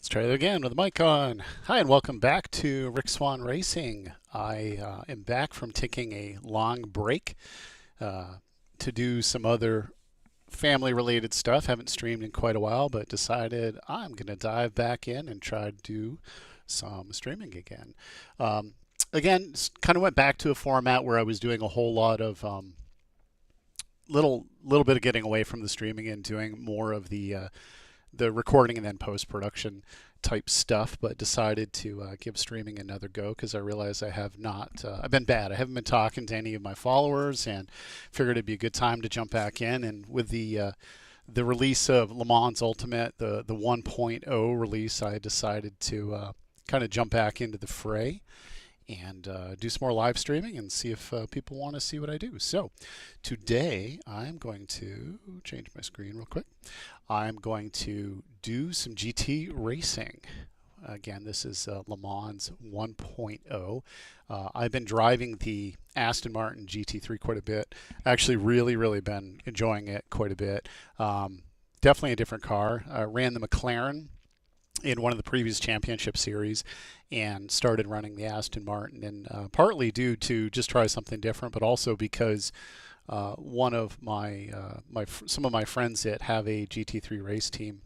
Let's try it again with the mic on. Hi, and welcome back to RickSwanRacing. I am back from taking a long break to do some other family-related stuff. Haven't streamed in quite a while, but decided I'm going to dive back in and try to do some streaming again. Again, kind of went back to a format where I was doing a whole lot of little bit of getting away from the streaming and doing more of the recording and then post-production type stuff, but decided to give streaming another go because I realized I have not, I've been bad. I haven't been talking to any of my followers and figured it'd be a good time to jump back in. And with the release of LeMans Ultimate, the 1.0 release, I decided to kind of jump back into the fray and do some more live streaming and see if people want to see what I do. So today I'm going to change my screen real quick. I'm going to do some GT racing. Again, this is LeMans 1.0. I've been driving the Aston Martin GT3 quite a bit. Actually really been enjoying it quite a bit. Definitely a different car. I ran the McLaren in one of the previous championship series and started running the Aston Martin, and partly due to just try something different, but also because one of some of my friends that have a GT3 race team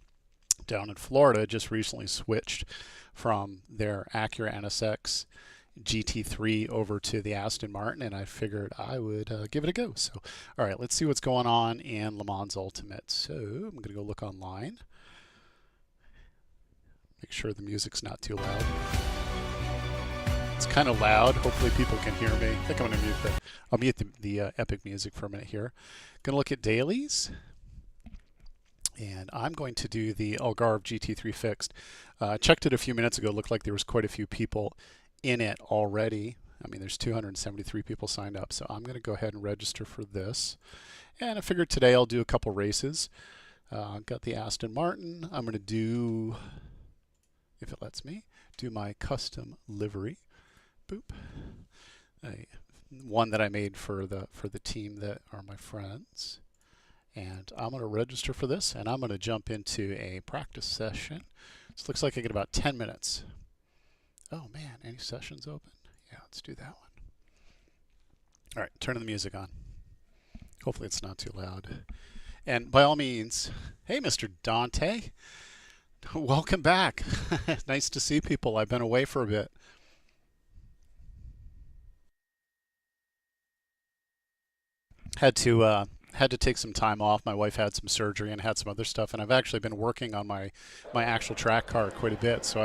down in Florida just recently switched from their Acura NSX GT3 over to the Aston Martin, and I figured I would give it a go. So all right, let's see what's going on in LeMans Ultimate. So I'm gonna go look online. Make sure the music's not too loud. It's kind of loud. Hopefully people can hear me. I think I'm going to mute I'll mute the epic music for a minute here. Going to look at dailies. And I'm going to do the Algarve GT3 fixed. Checked it a few minutes ago. Looked like there was quite a few people in it already. I mean, there's 273 people signed up. So I'm going to go ahead and register for this. And I figured today I'll do a couple races. Got the Aston Martin. I'm going to do, if it lets me, do my custom livery. Boop. One that I made for the team that are my friends. And I'm going to register for this, and I'm going to jump into a practice session. This looks like I get about 10 minutes. Oh man, any sessions open? Yeah, let's do that one. All right, turning the music on. Hopefully it's not too loud. And by all means, hey Mr. Dante, welcome back. Nice to see people. I've been away for a bit. Had to take some time off. My wife had some surgery and had some other stuff, and I've actually been working on my actual track car quite a bit. So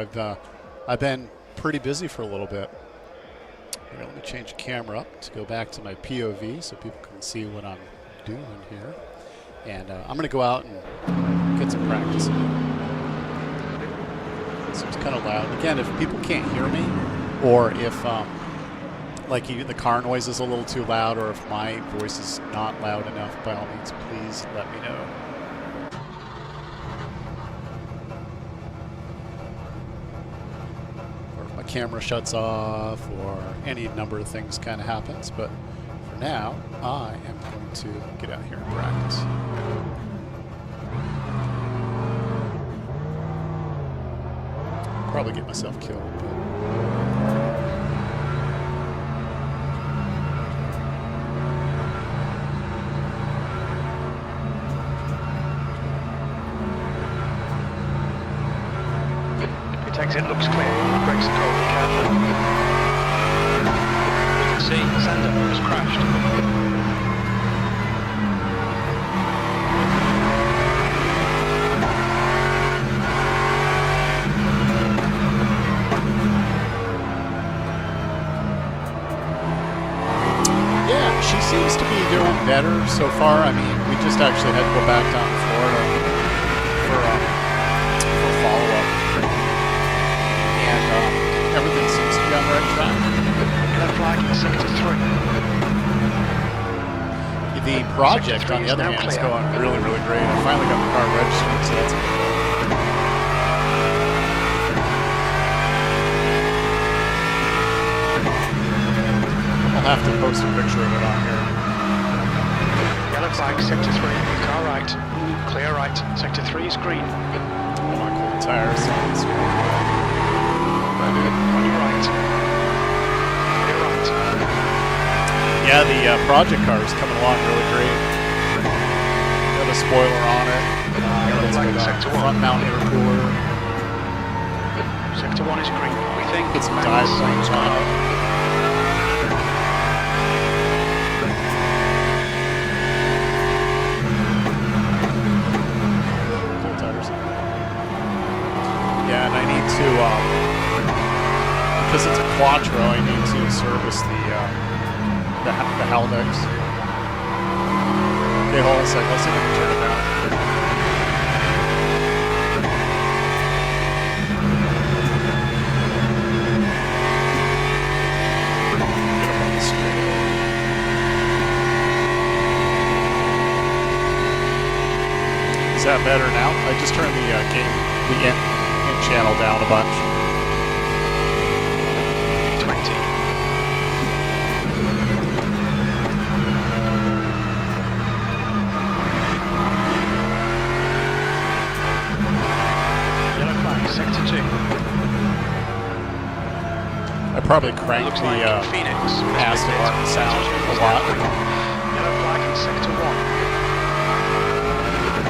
I've been pretty busy for a little bit. Here, let me change the camera up to go back to my POV so people can see what I'm doing here. And I'm going to go out and get some practice in. So it's kind of loud. Again, if people can't hear me, or if like the car noise is a little too loud, or if my voice is not loud enough, by all means, please let me know. Or if my camera shuts off, or any number of things kind of happens. But for now, I am going to get out here and practice. Probably get myself killed, but exit looks clear. Brakes are cold, be careful. We can see Sander has crashed. Yeah, she seems to be doing better so far. I mean, we just actually had to go back down to Florida for follow-up. Everything seems to be on the right track. Yellow flag in sector 3. The project, on the other hand, is going really great. I finally got the car registered, so that's good. I'll have to post a picture of it on here. Yellow flag, sector 3. Car right. Clear right. Sector 3 is green. Oh, cool. tires. On your right. On your right. Yeah, the project car is coming along really great. Got a spoiler on it. It's got a front mount intercooler. Sector 1 is green. We think It's Max dive has range gone on up. it. Full tires. Yeah, and I need to, because it's a Quattro, I need to service the Haldex. Okay, hold on a second. Let's see if I can turn it down. Get up on the screen. Is that better now? I just turned the in channel down a bunch. 20. Yellow flag, sector 2. I probably cranked Looks the like Phoenix. Aston Martin sound a lot. Yellow flag in sector 1.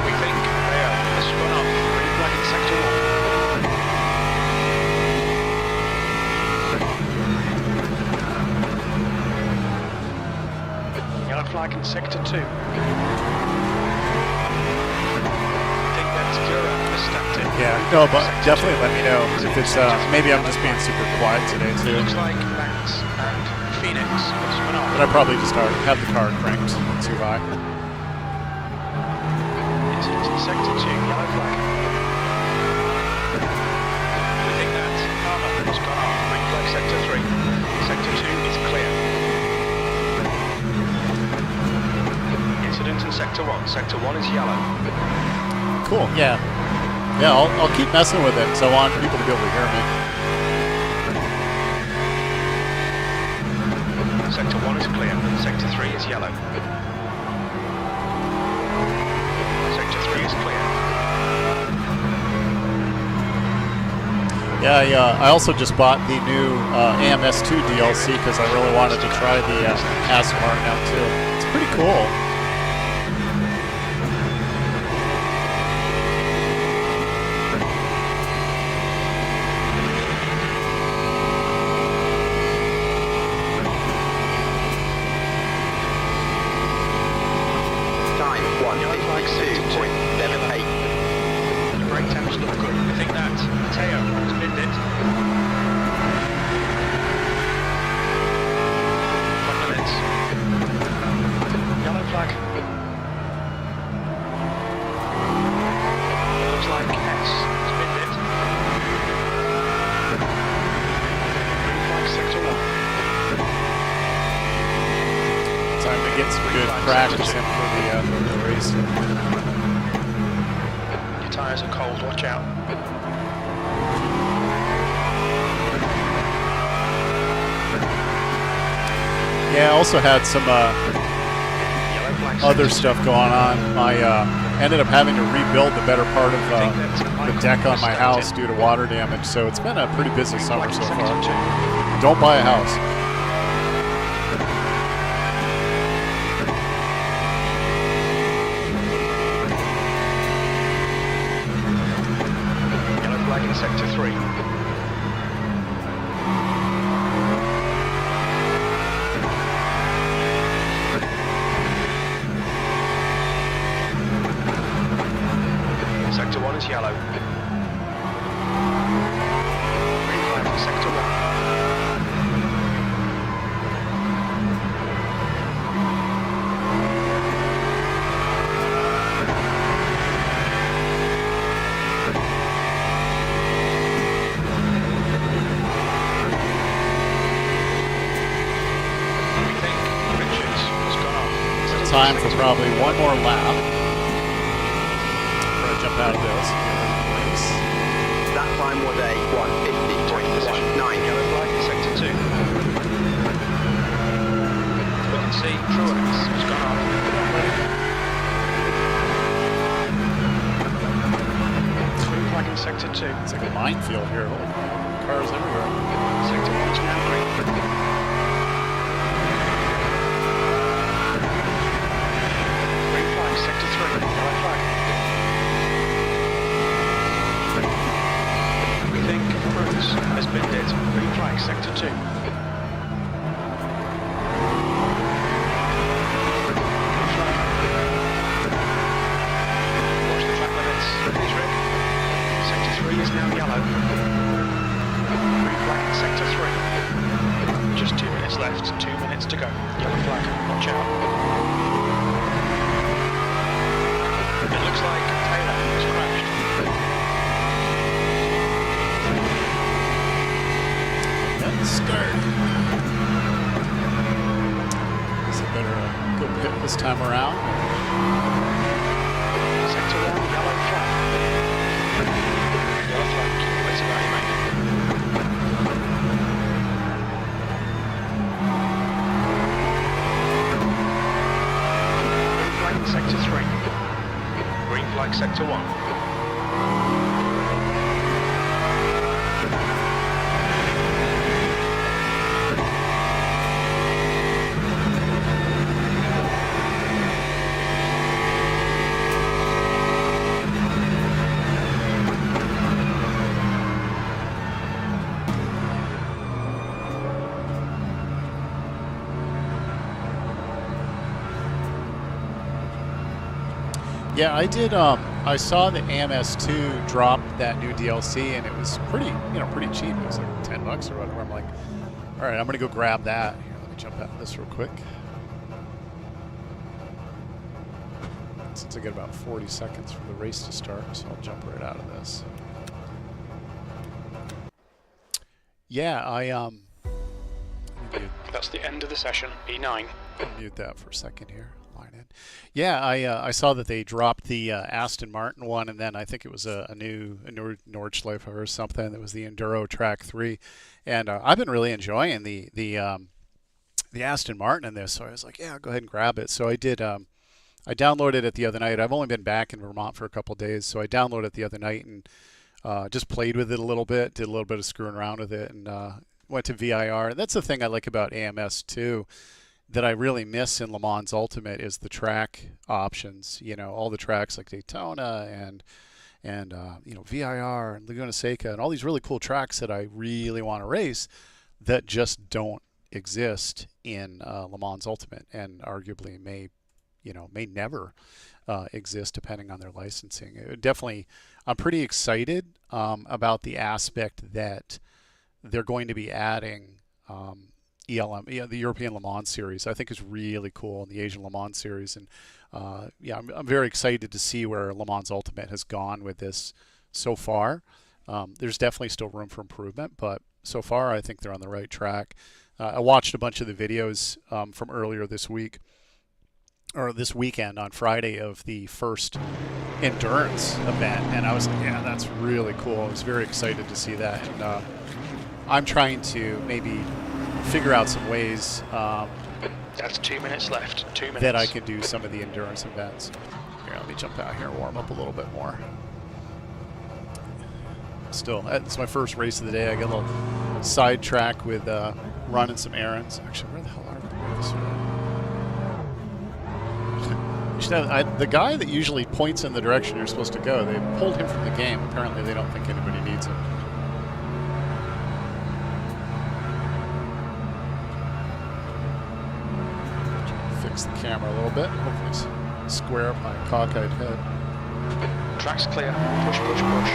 We think there has spun off. Green flag in sector 1. Yellow flag in sector 2. Think that's Cura has stepped in. Yeah, no, but definitely let me know if it's, maybe I'm just being super quiet today too. Looks like Max and Phoenix have spun off. But I probably just have the car cranked too high. Into sector 2, yellow flag. We think that Karma has gone off. Green flag sector 3. Sector 2 is clear. Incident in sector 1. Sector 1 is yellow. Cool, yeah. Yeah, I'll keep messing with it because I want people to be able to hear me. Sector 1 is clear. Sector 3 is yellow. Sector 3 is clear. Yeah, I also just bought the new AMS2 DLC because I really wanted to try the Aston Martin out too. It's pretty cool. Brake temps look good. I think that Mateo has binned it. 1 minute. Yellow flag. It looks like S has binned it. Green flag sector 1. Time to get some good practice in for the race. Your tyres are cold, watch out. Yeah, I also had some Yellow flag other sector stuff going on. I ended up having to rebuild the better part of the deck on my house due to water damage, so it's been a pretty busy summer so far. Don't buy a house. Yellow flag in sector 3. Sector 1 is yellow. Green flag for sector 1. We think Richards has gone off. Time for probably one more lap. Jump out of this. That time was a 1:50.19. Yellow flag in sector 2. We can see Truex has gone off. Green flag in sector 2. like a minefield here. Holy cars everywhere. Sector 1's now green. Green flag, sector 3, yellow flag. We think Bruce has been hit. Green flag, sector 2. Green flag. Watch the track limits, please, Rick. Sector 3 is now yellow. Green flag in sector 3. Just 2 minutes left, 2 minutes to go. Yellow flag, watch out. It looks like Taylor has crashed. Let's start. Guess I better go pit this time around. Sector 1, yellow flag. Yellow flag, keep your wits about you, mate. Green flag in sector 3. Green flag sector 1. Yeah, I did. I saw the AMS2 drop that new DLC, and it was pretty cheap. It was like $10 or whatever. I'm like, all right, I'm gonna go grab that. Here, let me jump out of this real quick. Since I get about 40 seconds for the race to start, so I'll jump right out of this. Yeah, That's the end of the session, E9. I'll mute that for a second here. Line in. Yeah, I saw that they dropped the Aston Martin one, and then I think it was a new Nordschleife or something. That was the Enduro Track 3, and I've been really enjoying the Aston Martin in this. So I was like, yeah, I'll go ahead and grab it. So I did. I downloaded it the other night. I've only been back in Vermont for a couple of days, so I downloaded it the other night and just played with it a little bit, did a little bit of screwing around with it, and went to VIR. That's the thing I like about AMS too, that I really miss in LeMans Ultimate, is the track options. You know, all the tracks like Daytona and VIR and Laguna Seca and all these really cool tracks that I really want to race that just don't exist in LeMans Ultimate, and arguably may never exist depending on their licensing. I'm pretty excited about the aspect that they're going to be adding ELM, the European Le Mans series. I think is really cool, and the Asian Le Mans series. And I'm very excited to see where Le Mans Ultimate has gone with this so far. There's definitely still room for improvement, but so far I think they're on the right track. I watched a bunch of the videos from earlier this week, or this weekend on Friday, of the first endurance event, and I was like, yeah, that's really cool. I was very excited to see that, and I'm trying to maybe figure out some ways That's 2 minutes left. 2 minutes. that I can do some of the endurance events. Here, let me jump out here and warm up a little bit more. Still, it's my first race of the day. I get a little sidetrack with running some errands. Actually, where the hell are the guy that usually points in the direction you're supposed to go, they pulled him from the game. Apparently they don't think anybody needs him. Fix the camera a little bit. Hopefully square up my cockeyed head. Track's clear. Push, push, push.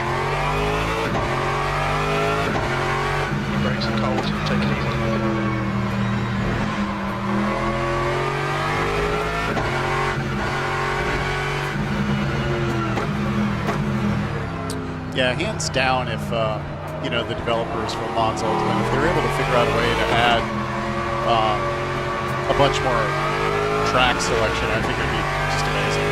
Your brakes are cold. Take it easy. Yeah, hands down, if the developers from LeMans Ultimate, if they're able to figure out a way to add a bunch more track selection, I think it'd be just amazing.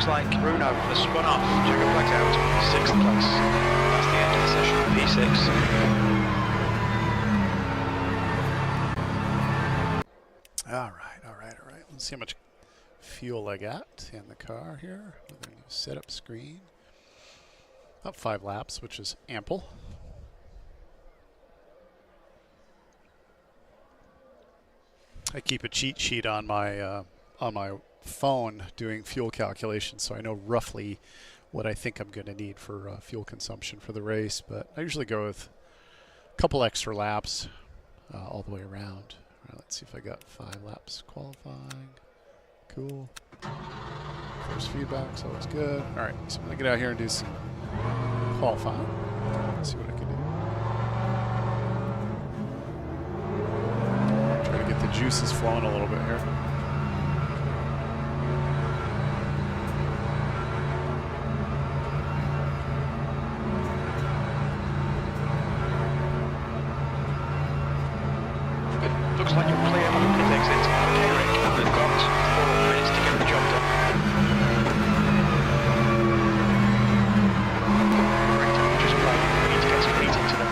looks like Bruno has spun off. Checker flags out. 6th place. That's the end of the session. P6. All right. Let's see how much fuel I got in the car here. With a new setup screen. About 5 laps, which is ample. I keep a cheat sheet on my phone doing fuel calculations, so I know roughly what I think I'm going to need for fuel consumption for the race. But I usually go with a couple extra laps all the way around. All right, let's see if I got 5 laps qualifying. Cool. First feedback's always good. All right, so I'm going to get out here and do some qualifying. Let's see what I can do. Try to get the juices flowing a little bit here. Looks like you're clear on the pit exit. Okay, Rick, you've got 4 minutes to get the job done. Great temperatures play. We need to get some heat into them.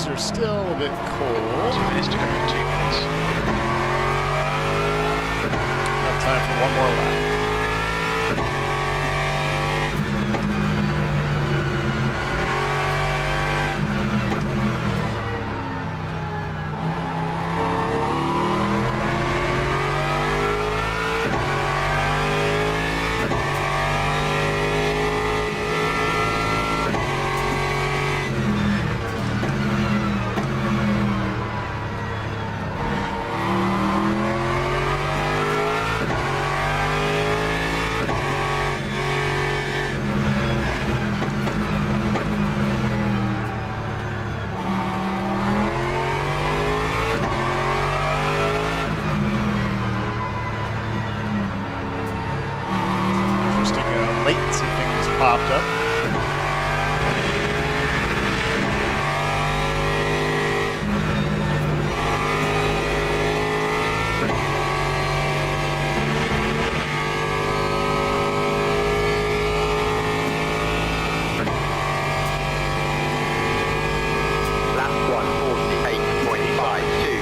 Are still a bit cold. 2 minutes to go. 2 minutes. Got time for one more lap. Latency thing just popped up. Lap 1:48.52.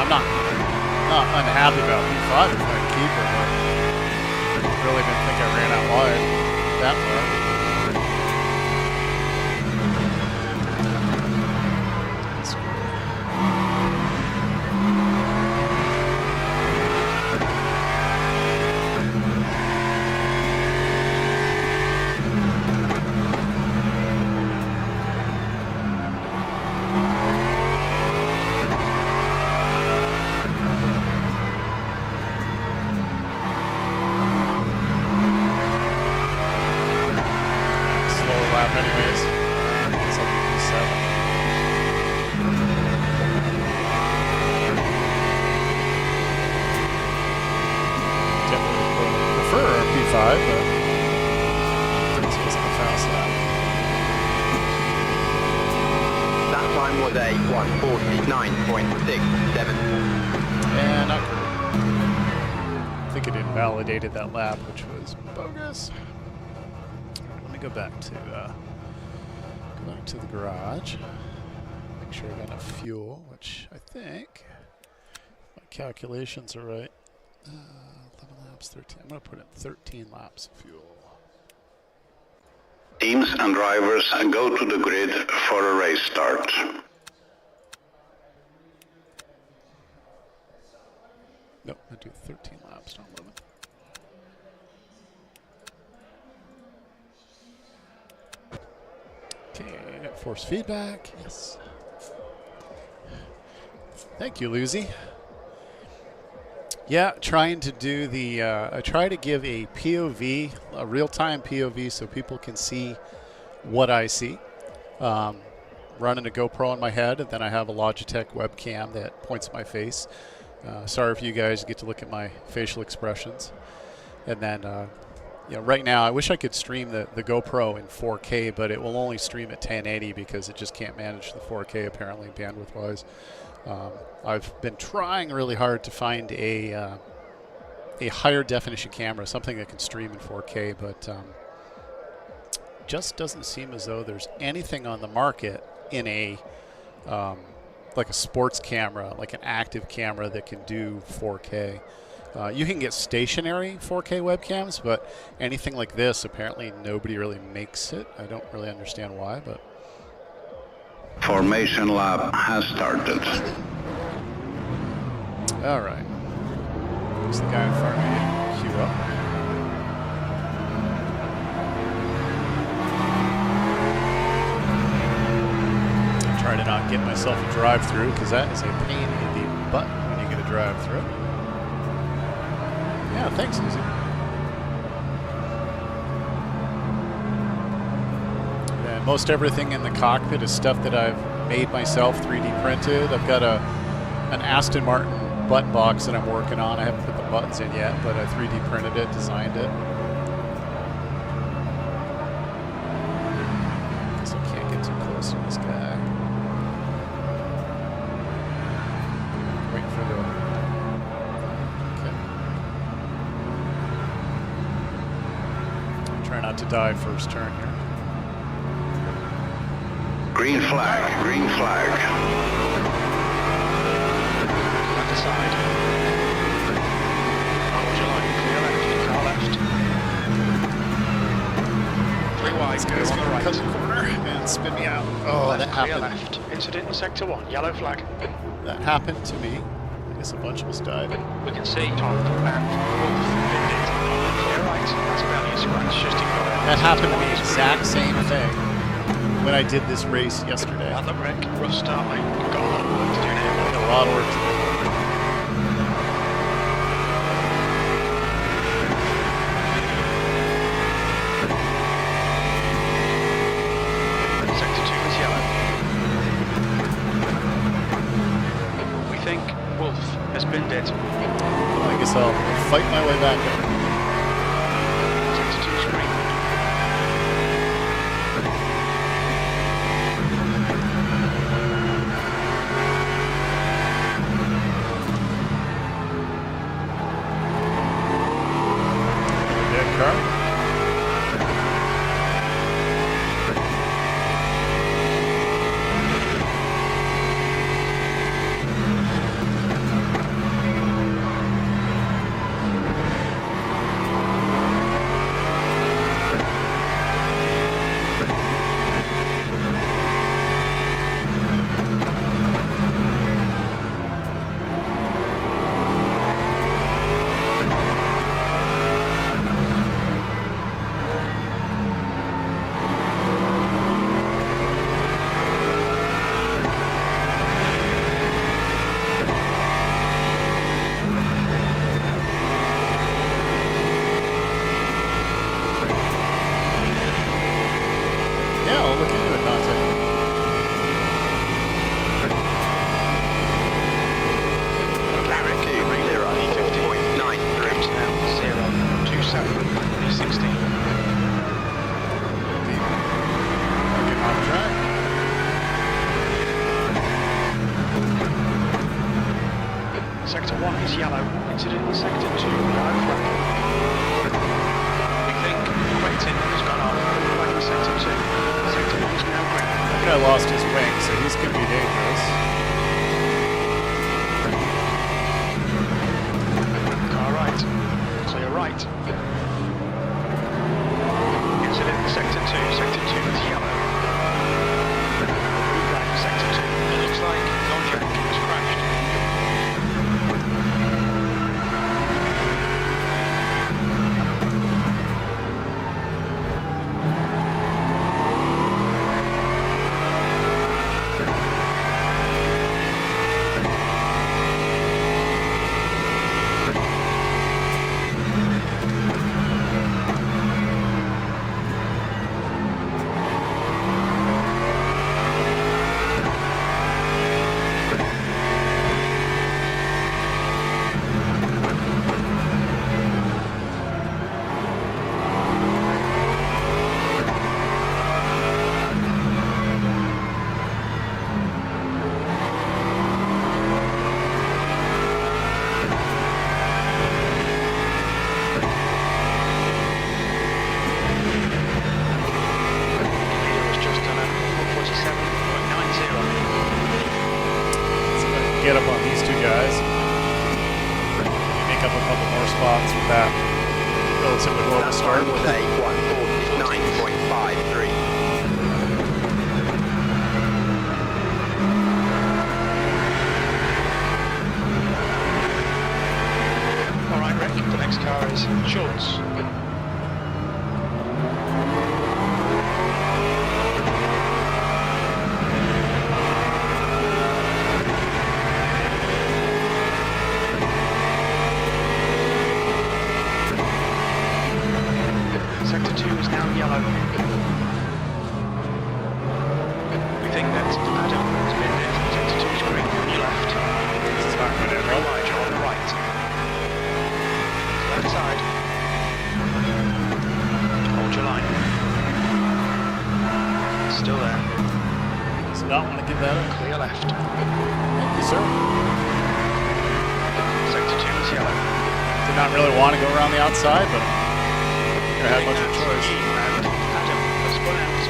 I'm not unhappy about P5 if I can keep it, but I really didn't think I ran out wide that far. Anyways, it's like P7. Definitely prefer a P5, but this wasn't a fast lap. That time was a 1:49.67. And not great. I think it invalidated that lap, which was bogus. Let me go back to the garage. Make sure I got enough fuel, which I think my calculations are right. 11 laps, 13. I'm going to put in 13 laps of fuel. Teams and drivers go to the grid for a race start. Nope, I do 13 laps, not 11. Okay, force feedback, yes. Thank you, Lucy. Yeah, trying to do the, I try to give a POV, a real-time POV, so people can see what I see. Running a GoPro on my head, and then I have a Logitech webcam that points at my face. Sorry if you guys get to look at my facial expressions. And then, you know, right now, I wish I could stream the GoPro in 4K, but it will only stream at 1080 because it just can't manage the 4K, apparently, bandwidth-wise. I've been trying really hard to find a higher definition camera, something that can stream in 4K, but just doesn't seem as though there's anything on the market in a like a sports camera, like an active camera that can do 4K. You can get stationary 4K webcams, but anything like this, apparently nobody really makes it. I don't really understand why, but... Formation lap has started. All right. There's the guy in front of me. Queue up. Try to not get myself a drive-through, because that is a pain in the butt when you get a drive-through. Yeah, thanks, Susie. And most everything in the cockpit is stuff that I've made myself, 3D printed. I've got an Aston Martin button box that I'm working on. I haven't put the buttons in yet, but I 3D printed it, designed it. Guess I can't get too close to this guy. Waiting for the... Okay. Try not to die first turn here. Green flag, green flag. Side. How would you like? Clear left, car left. 3 wide, go on the right. Cut the corner and spin me out. Oh, Left, that clear happened. left. Incident in sector 1, yellow flag. That happened to me. I guess a bunch of us died. We can see top and wolf. Clear right, that's about your scratch, just ignore it. That happened to me, exact same thing, when I did this race yesterday. And look, Rick, rough start, mate. You've got a lot of work to do now. A lot of work to do. Sector 2 is yellow. We think wolf has been dead. I guess I'll fight my way back up. Sector 2 is green. Dead car. Sector 1 is yellow. Incident in Sector 2, yellow flag. We think Racin has gone off. Green flag in Sector 2. Sector 1 is now green. That guy lost his wing, so he's going to be dangerous. Car right. Clear right. Incident in Sector 2. Sector 2 is yellow. Green flag in Sector 2. It looks like Gonjak has crashed. Get up on these two guys. Make up a couple more spots with that relatively horrible start. Was a 149.53. All right, Rick. The next car is Schultz. Sector 2 is now yellow. We think that Adam has been hit. Sector 2 is green on your left. It's not going to Green help. light on the right. Left side. Hold your line. Still there. Does not want to give that up. Clear left. Thank you, sir. Sector 2 is yellow. Did not really want to go around the outside, but I had much of a choice. And Adam has spun out.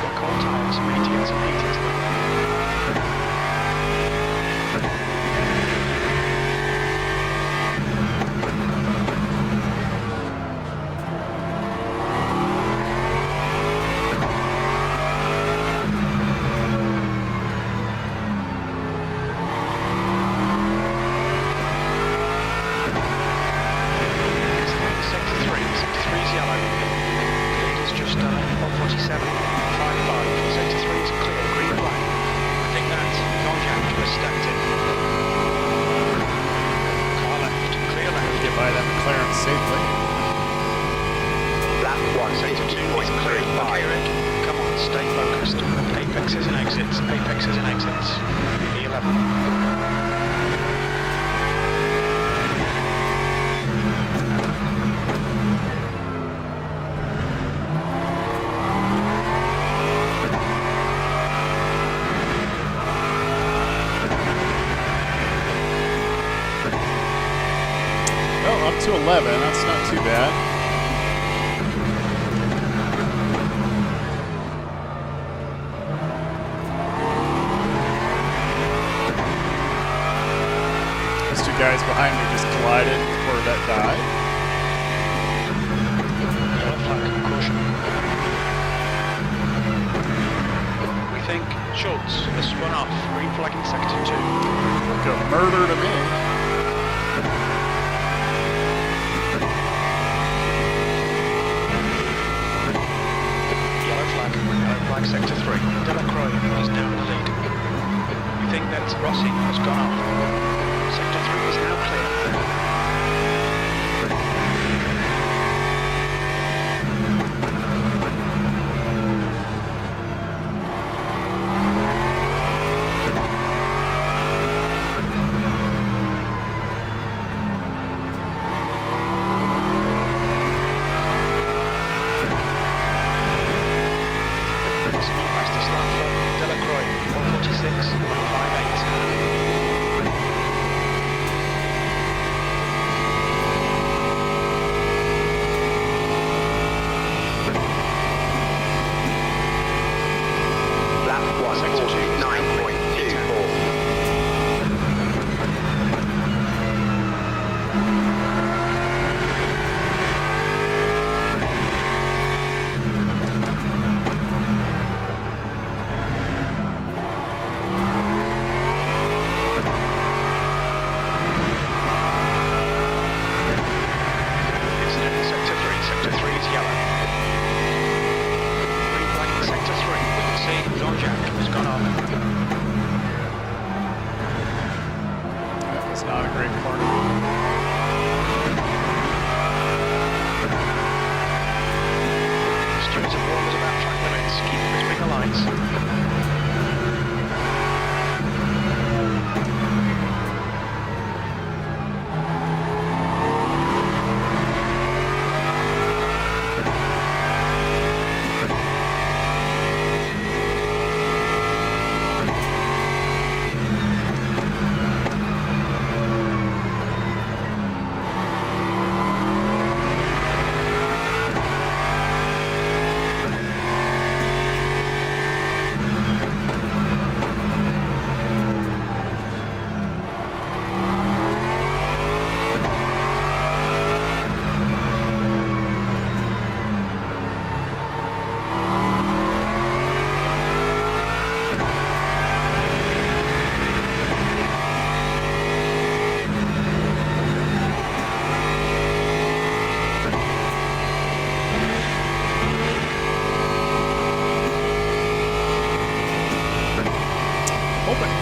Got cold tires, 80s and 80s. By that McLaren safely. Lap 182.35. Come on, stay focused. Apexes and exits, apexes and exits. E11. Well, up to 11. That's not too bad. These two guys behind me just collided before that died. Yellow flag, caution. We think Schultz has spun off, green flag in sector 2. Look a murder to me. Yellow flag sector 3. Delacroix is now in the lead. We think that Racin has gone off. Sector 3 is now clear. Fastest lap for Delacroix.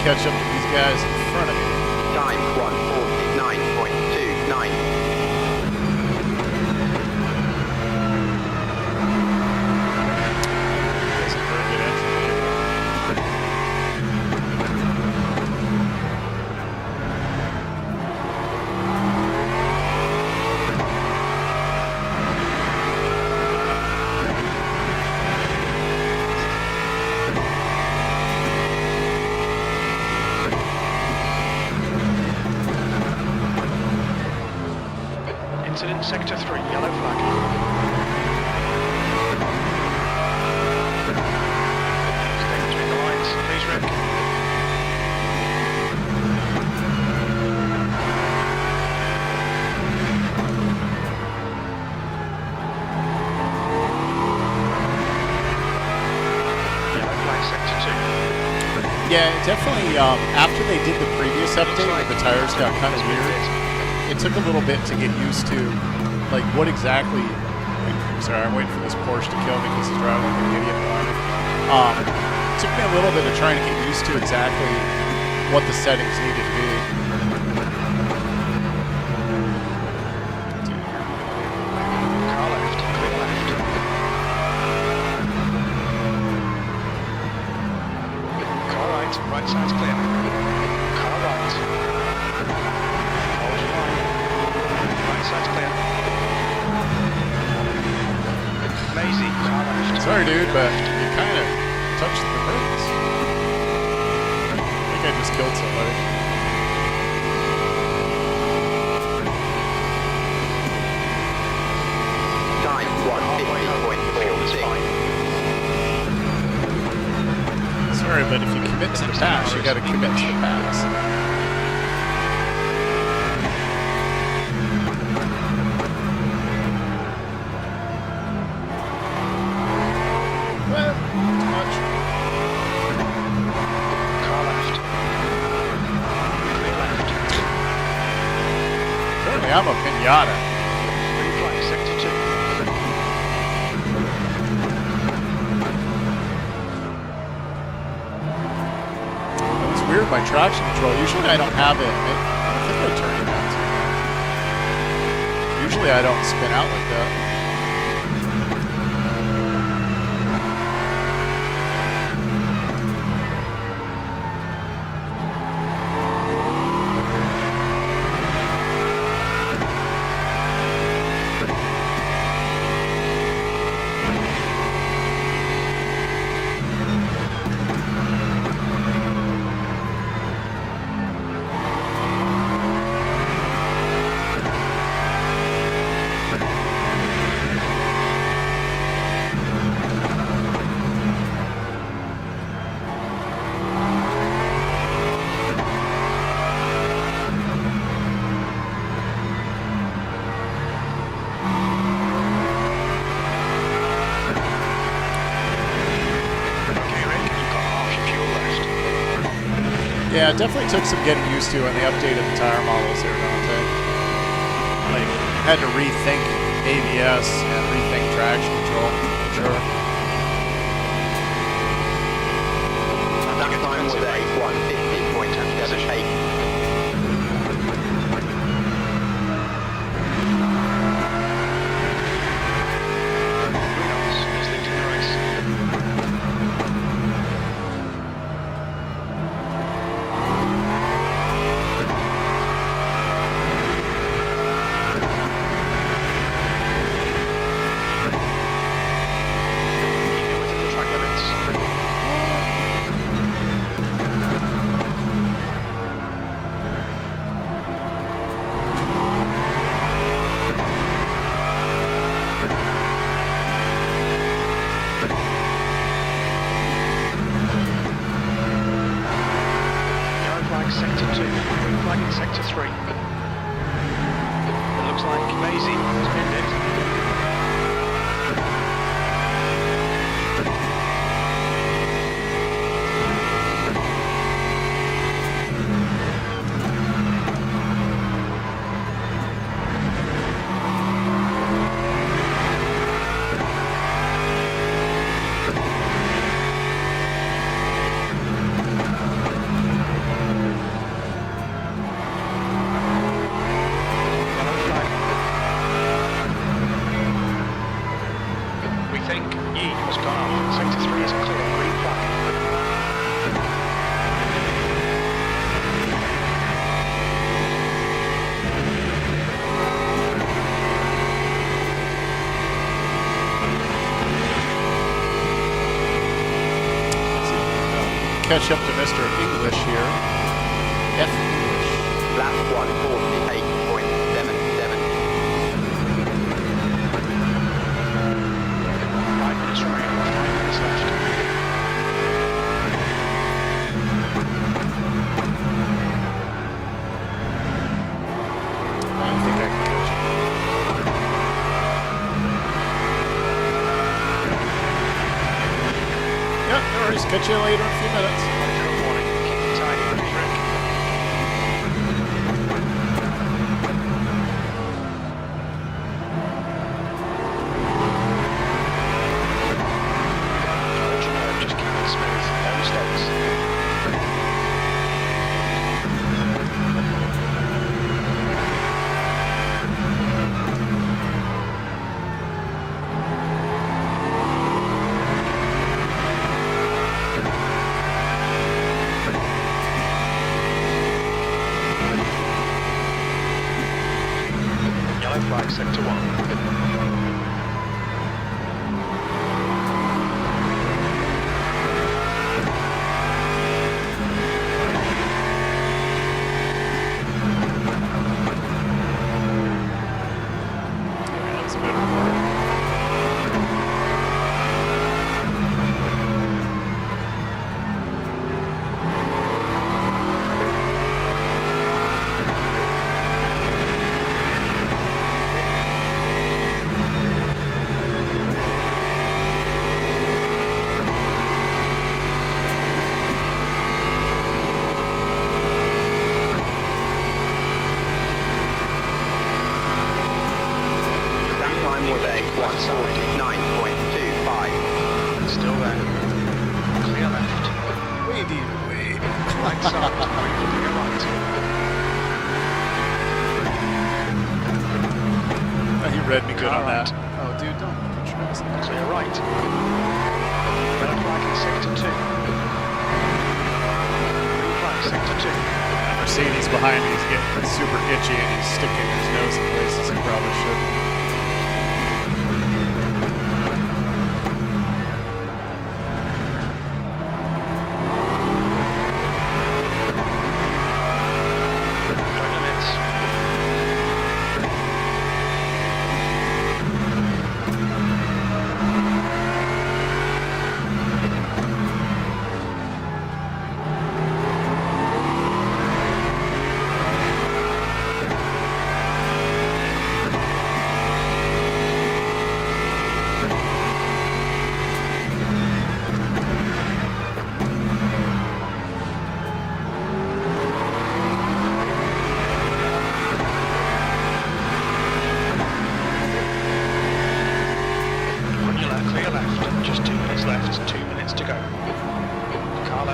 Catch up to these guys in front of me. Time 1:49.29. That's a very good entry. Incident sector 3, yellow flag. Stay between the lines, please, Rick. Yellow flag sector 2. Yeah, definitely. After they did the previous update, where the tires got kind of weird. It took a little bit to get used to, like, what exactly. Sorry, I'm waiting for this Porsche to kill me because he's driving like an idiot behind me. It took me a little bit of trying to get used to exactly what the settings needed to be. Car left, clear left. Car right, right side's clear. Car right. Hold your line. Right side's clear. Lazy, car left. Sorry, dude, but you kind of touched the brakes. I think I just killed somebody. Time 1:50.46. Sorry, but if you commit to the pass, you got to commit to the pass. Well, too much. Car left. Clear left. Apparently, I'm a pinata. Green flag sector 2. That was weird, my traction control. Usually I don't have it. I think I turned it down too much. Usually I don't spin out like that. Yeah, it definitely took some getting used to when they updated the tire models here, don't they? Like, had to rethink ABS and rethink traction control, for sure. That time was a 150.78. Sector 2, green flag in Sector 3. It looks like Maisie has pinned it. Catch up to Mr. English here. F English. Lap 148.77. 5 minutes remaining, 5 minutes left. I think I can catch him. Yep, no worries. Catch you later in a few minutes. Good morning. Keep it tidy, please, Rick. Hold your nerve, just keep it smooth. No mistakes. Yellow flag, Sector 1. That's a better part. That time was a 149.25. Still there. Clear left. Wavy. Right side. Clear right. Oh, he read me good on Alright. that. Oh, dude, don't put your nose in there. Clear right. Yellow flag in Sector 2. Green flag, Sector 2. Mercedes behind me is getting super itchy and he's sticking his nose in places he probably shouldn't. Track limits.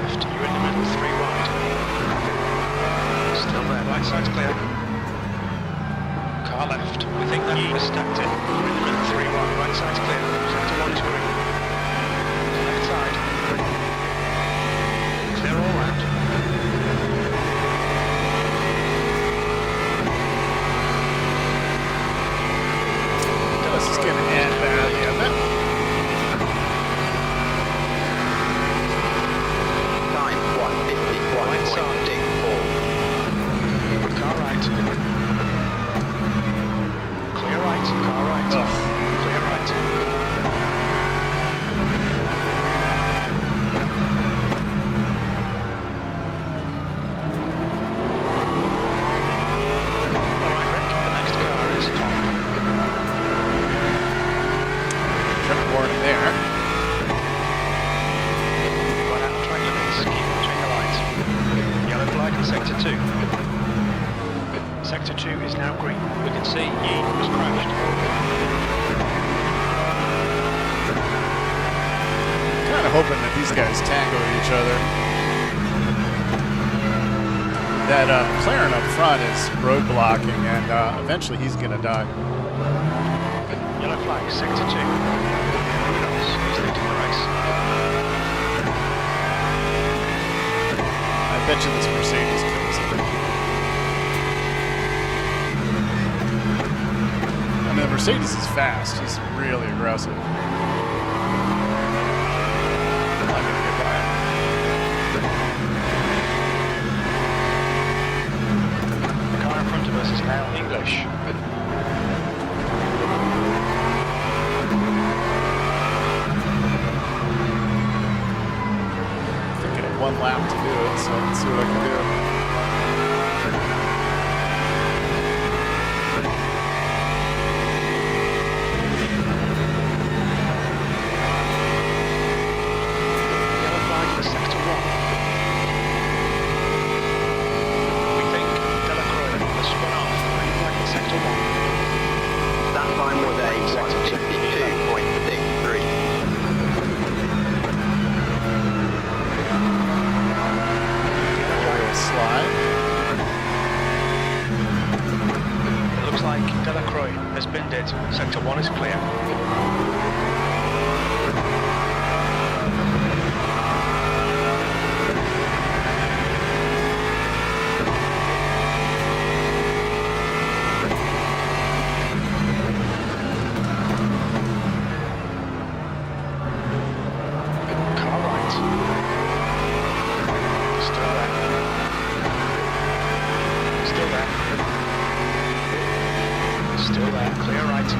left, you're in the middle, 3 wide. Still there, right side's clear. Car left, we think that was stacked in. You're in the middle, 3 wide, right side's clear. Sector 1 is green. Left side. Clear all round. This is going to end badly, isn't it? Time 1:51.64. Car right. Clear right, car right. Clear right. Alright, Rick, the next car is Tom. Traffic warning there. Right out track limits, keep watching the lights. Yellow flag in sector 2. Sector 2 is now green. We can see E was crashed. Kind of hoping that these guys tango each other. That McLaren up front is road blocking, and eventually he's going to die. Yellow flag, sector 2. Who knows? He's leading the race. I bet you this Mercedes kills him. I mean, the Mercedes is fast. He's really aggressive. I'm not going to get by him. The car in front of us is now English. Thinking of 1 lap to do it, so let's see what I can do. Yellow flag in sector 1. We think Delacroix has spun off. Green flag in sector 1. That time was a 1:52.63. Oil slide. It looks like Delacroix has binned it. Sector 1 is clear. Car right. Still there. Still there. Still there. Clear right.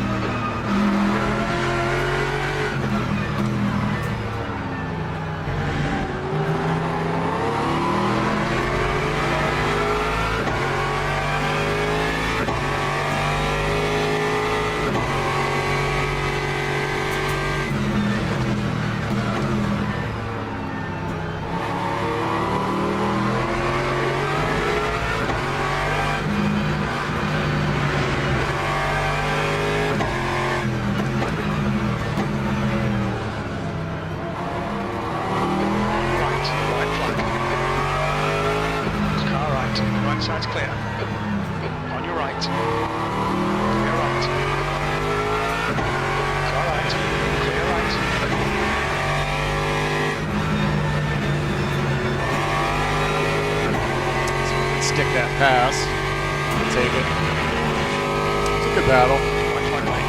Right side's clear. On your right. Clear right. Car right. Clear right. Stick that pass. Take it. It's a good battle. Right flag right.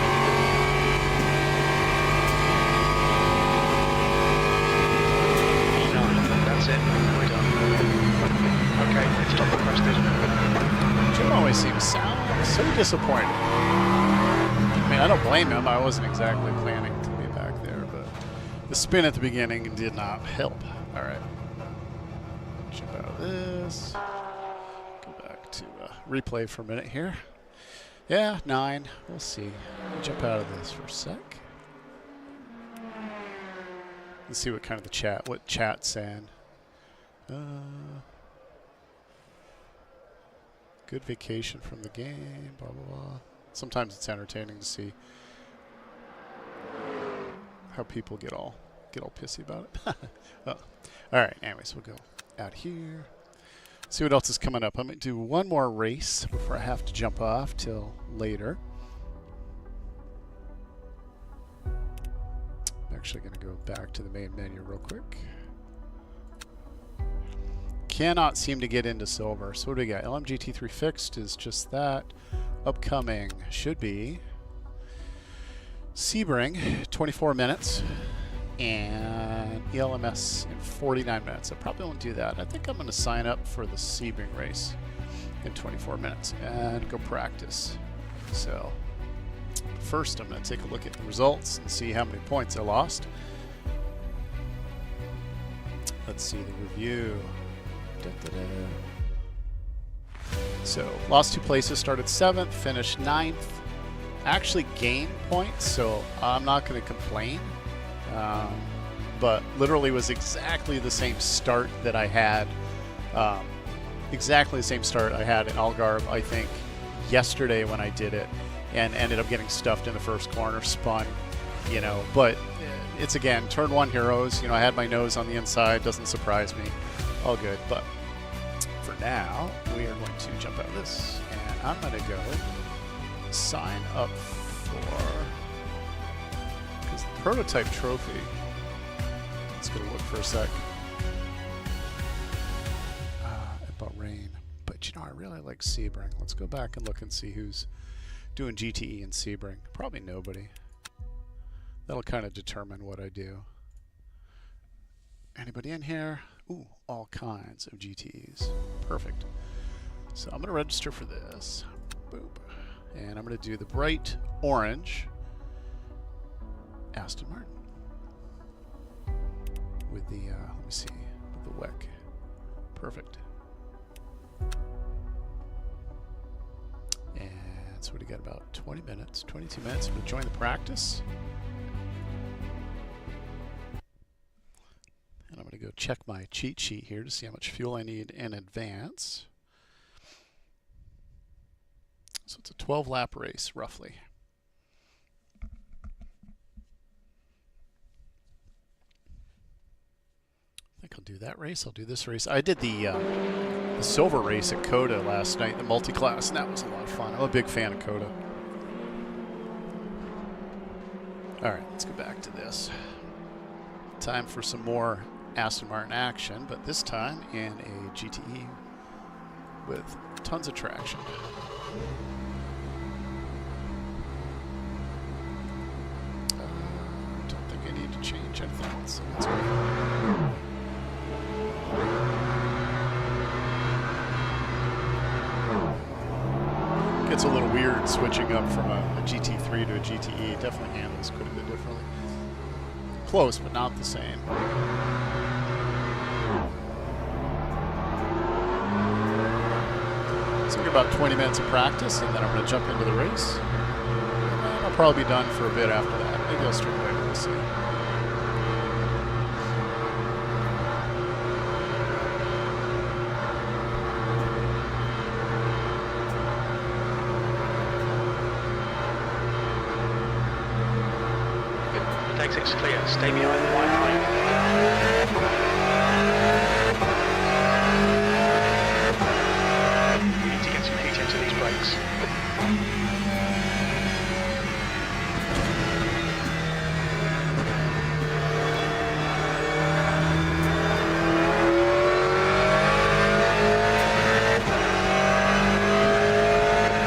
E9. That's it. We're done. Okay, let's stop requested. Jim always seems so disappointed. I mean, I don't blame him. I wasn't exactly planning to be back there, but the spin at the beginning did not help. All right. Jump out of this. Go back to replay for a minute here. Yeah, 9. We'll see. Jump out of this for a sec. Let's see what kind of what chat's saying. Good vacation from the game, blah, blah, blah. Sometimes it's entertaining to see how people get all get all pissy about it. Oh. All right, anyways, we'll go out here. See what else is coming up. I'm going to do one more race before I have to jump off till later. I'm actually going to go back to the main menu real quick. Cannot seem to get into silver. So what do we got? LMGT3 fixed is just that. Upcoming should be Sebring, 24 minutes, and ELMS in 49 minutes. I probably won't do that. I think I'm going to sign up for the Sebring race in 24 minutes and go practice. So first I'm going to take a look at the results and see how many points I lost. Let's see the review. So lost 2 places, started 7th, finished 9th. Actually gained points, so I'm not going to complain. But literally was exactly the same start that I had. Exactly the same start I had in Algarve, I think, yesterday when I did it, and ended up getting stuffed in the first corner, spun, you know. But it's, again, turn 1 heroes. You know, I had my nose on the inside, doesn't surprise me. All good. But for now, we are going to jump out of this, and I'm going to go sign up for, because the prototype trophy, let's go look for a sec, about rain. But you know, I really like Sebring. Let's go back and look and see who's doing GTE in Sebring. Probably nobody. That'll kind of determine what I do. Anybody in here? Ooh, all kinds of GTEs. Perfect. So I'm going to register for this. Boop. And I'm going to do the bright orange Aston Martin with the, let me see, with the WEC. Perfect. And so we got about 20 minutes, 22 minutes. I'm going to join the practice. And I'm going to go check my cheat sheet here to see how much fuel I need in advance. So it's a 12-lap race, roughly. I think I'll do that race. I'll do this race. I did the silver race at Coda last night, the multi-class, and that was a lot of fun. I'm a big fan of Coda. All right, let's go back to this. Time for some more Aston Martin action, but this time in a GTE with tons of traction. Don't think I need to change anything else. So let's go. Gets a little weird switching up from a GT3 to a GTE. Definitely handles quite a bit differently. Close, but not the same. So we got about 20 minutes of practice, and then I'm going to jump into the race. And I'll probably be done for a bit after that. Maybe I'll start later. We'll see. Exit's clear. Stay behind the white line. We need to get some heat into these brakes.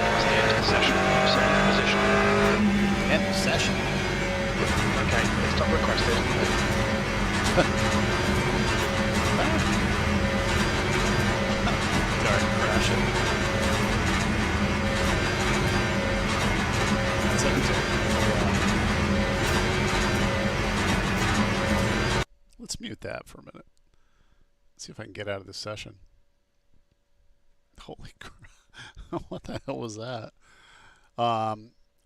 That's the end of the session. Second position. End of session. Okay, stop requested. Sorry, crashing. That's it. Let's mute that for a minute. See if I can get out of this session. Holy crap. What the hell was that? All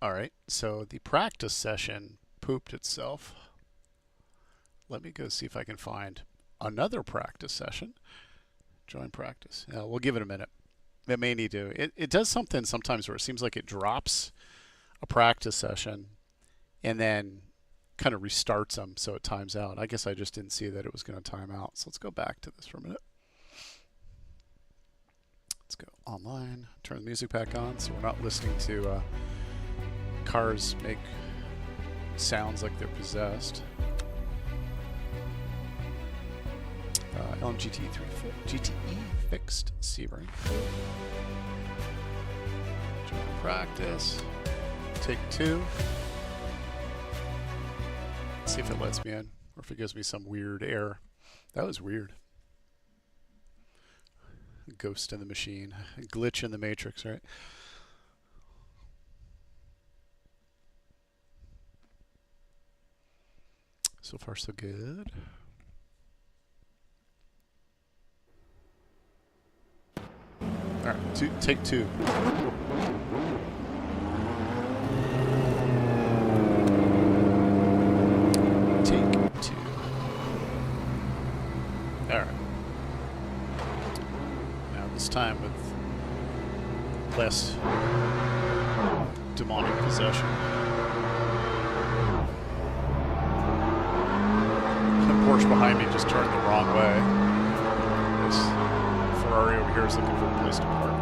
right, so the practice session pooped itself. Let me go see if I can find another practice session. Join practice. Yeah, we'll give it a minute. It may need to. It does something sometimes where it seems like it drops a practice session and then kind of restarts them so it times out. I guess I just didn't see that it was going to time out. So let's go back to this for a minute. Let's go online, turn the music back on so we're not listening to cars make sounds like they're possessed. GTE fixed C-ring. Join practice. Take 2. See if it lets me in or if it gives me some weird error. That was weird. Ghost in the machine. Glitch in the matrix, right? So far, so good. All right, take 2. Take 2. All right. Now this time with less demonic possession. The Porsche behind me just turned the wrong way. This Ferrari over here is looking for a place to park.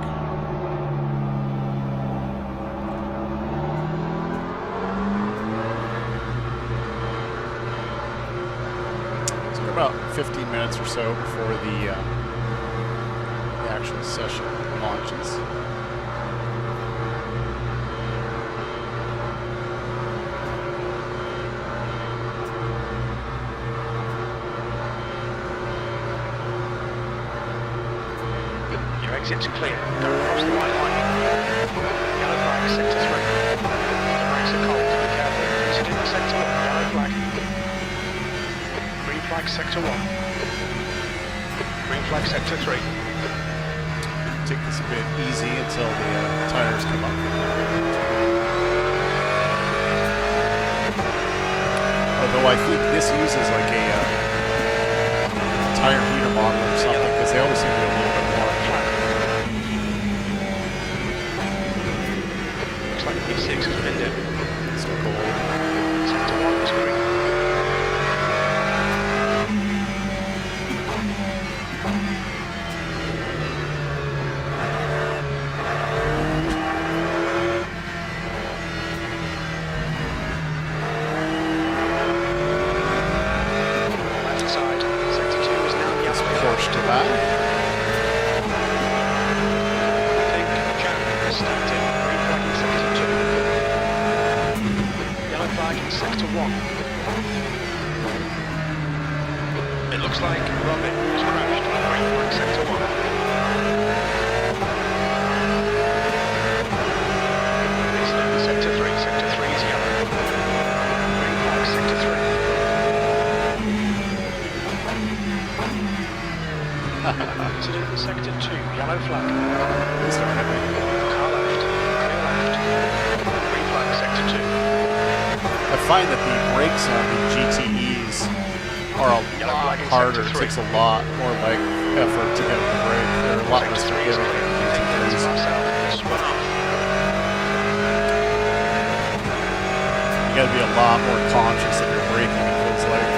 So we're about 15 minutes or so before the actual session launches. Exit's clear. Go across the white line. Yellow flag, sector 3. The brakes are cold. Be careful. Exit into sector 1. Yellow flag. Green flag, sector 1. Green flag, sector 3. Take this a bit easy until the tires come up. Although I think this uses like a tire heater model or something, because they always seem to be a little bit more. E6 has been in. It's cold. Sector 1 is green. Left side. Sector 2 is now yellow. Porsche to that. Think Jack has stepped in. Green flag in sector 2. Yellow flag in sector 1. It looks like Robin has crashed. Green flag sector 1. Incident in sector 3. Sector 3 is yellow. Green flag sector 3. Incident in sector 2. Yellow flag. Car left. Clear left. Green flag sector 2. I find that the brakes on the GTEs are a lot harder. It takes a lot more like effort to get the brake. They're a lot less forgiving than GTEs. You got to be a lot more conscious of your braking, it feels like.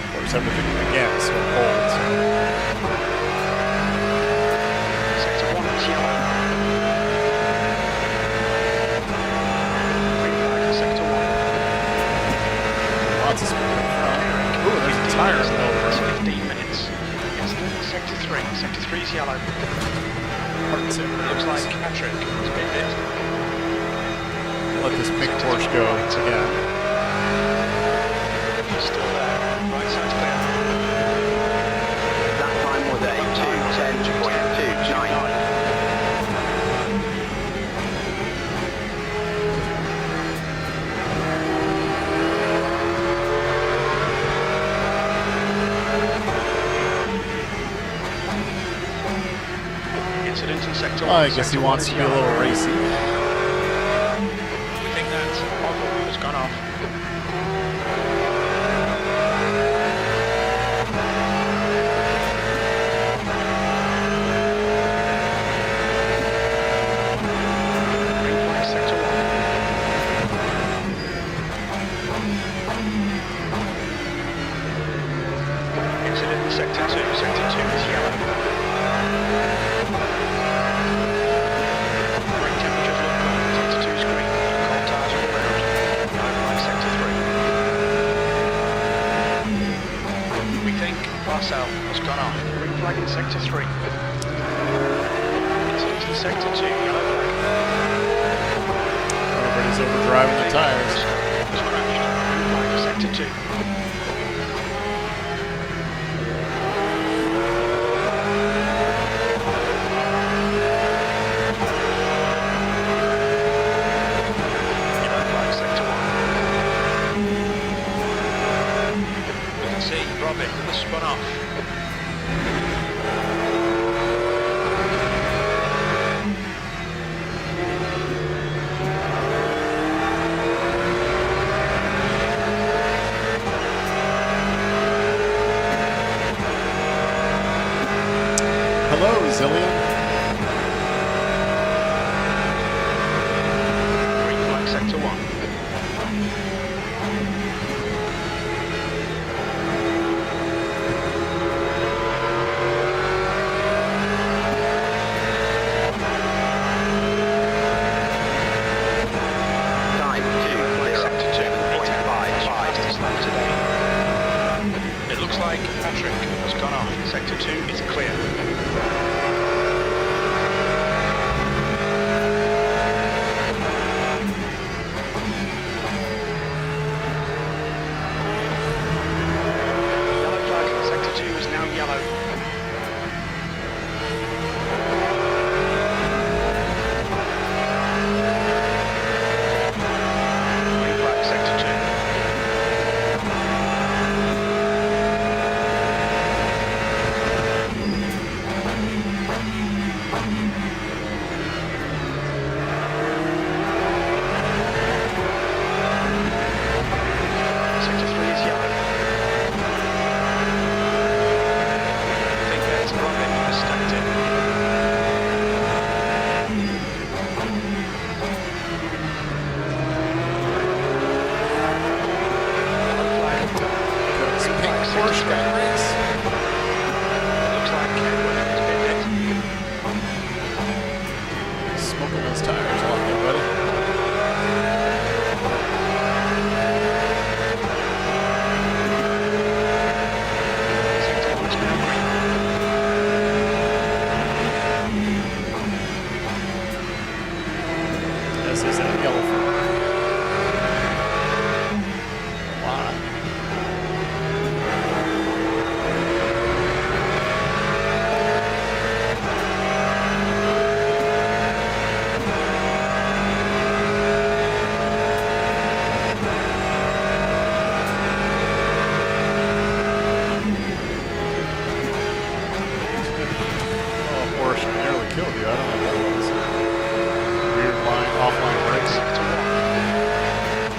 Of course, everything again is so cold. So. Sector 1 is yellow. Green flag for sector 1. Lots of speed up front. Ooh, there's a tire in the middle of the road. 15 minutes. Incident in sector 3. Sector 3 is yellow. Looks Looks like Patrick has been hit. Let this pink Porsche go again. He's still there. Right side's clear. That time was a 2:10.29. Incident in sector 1. I guess he wants to be a little racy. We think that Oval has gone off. in sector 3. Into sector 2, yellow flag. Everybody's overdriving the tires. Was crashed. Green flag for sector 2. Yellow flag sector 1. We can see Robin has spun off. Hello, Zillion. Green flag sector 1. Time Sector 2, 85 lap today. It looks like Patrick has gone off. Sector 2 is clear. Yellow flag, sector 2 is now yellow. Green flag, sector 2. Sector 3 is yellow. I think that's Robin has stepped in. Yellow flag. Green flag, sector 3. It looks like Edward has been hit. Smoking those tires along there, buddy. Sector 1 is now green. This is a yellow Ferrari. Wow. Oh, Porsche nearly killed you. I don't know what that was. Weird line, offline brakes. Sector 1.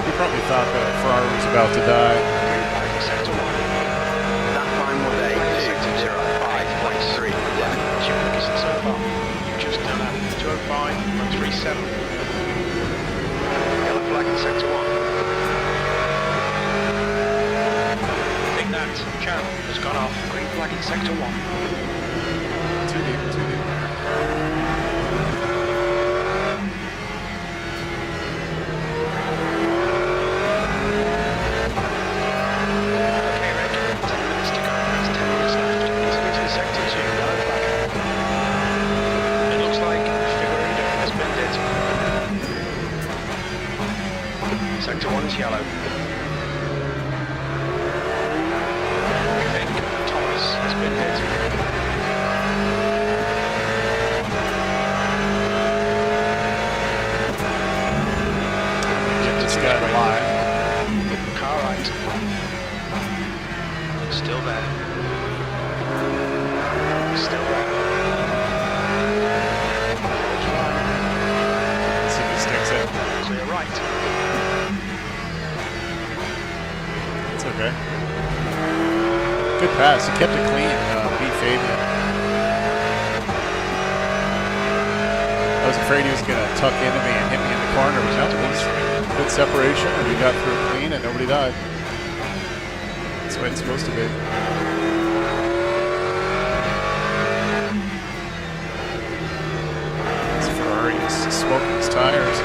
You probably thought that Ferrari was about to die. Green flag for sector 1. That time was a 2:05.37. What's your quickest so far? You've just done a 2:05.37. Yellow flag in sector 1. I think that Chan has gone off. Green flag in sector 1. Too deep, too deep. Okay, Rick, 10 minutes to go. That's 10 minutes left. He's into sector 2, yellow flag. It looks like Figueredo has been hit. Sector 1 is yellow. I think Thomas has been hit. Get this guy alive. Car right. Still there. Still there. Forwards right. Let's see if he sticks it. Clear right. It's okay. Good pass. He kept it clean. Beat Fabian. I was afraid he was going to tuck into me and hit me in the corner, but no, it was good separation, and we got through it clean, and nobody died. That's the way it's supposed to be. This Ferrari is smoking his tires.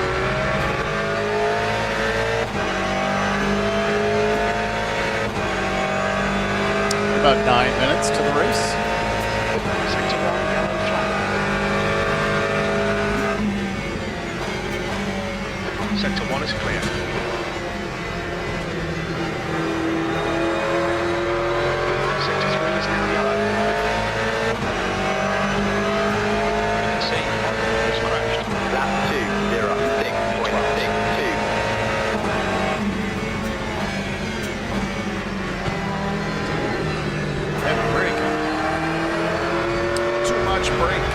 About 9 minutes to the race. Sector 1 is clear. Sector 3 is now yellow. You can see it's crashed. Lap 206.62. Heavy brake. Too much brake.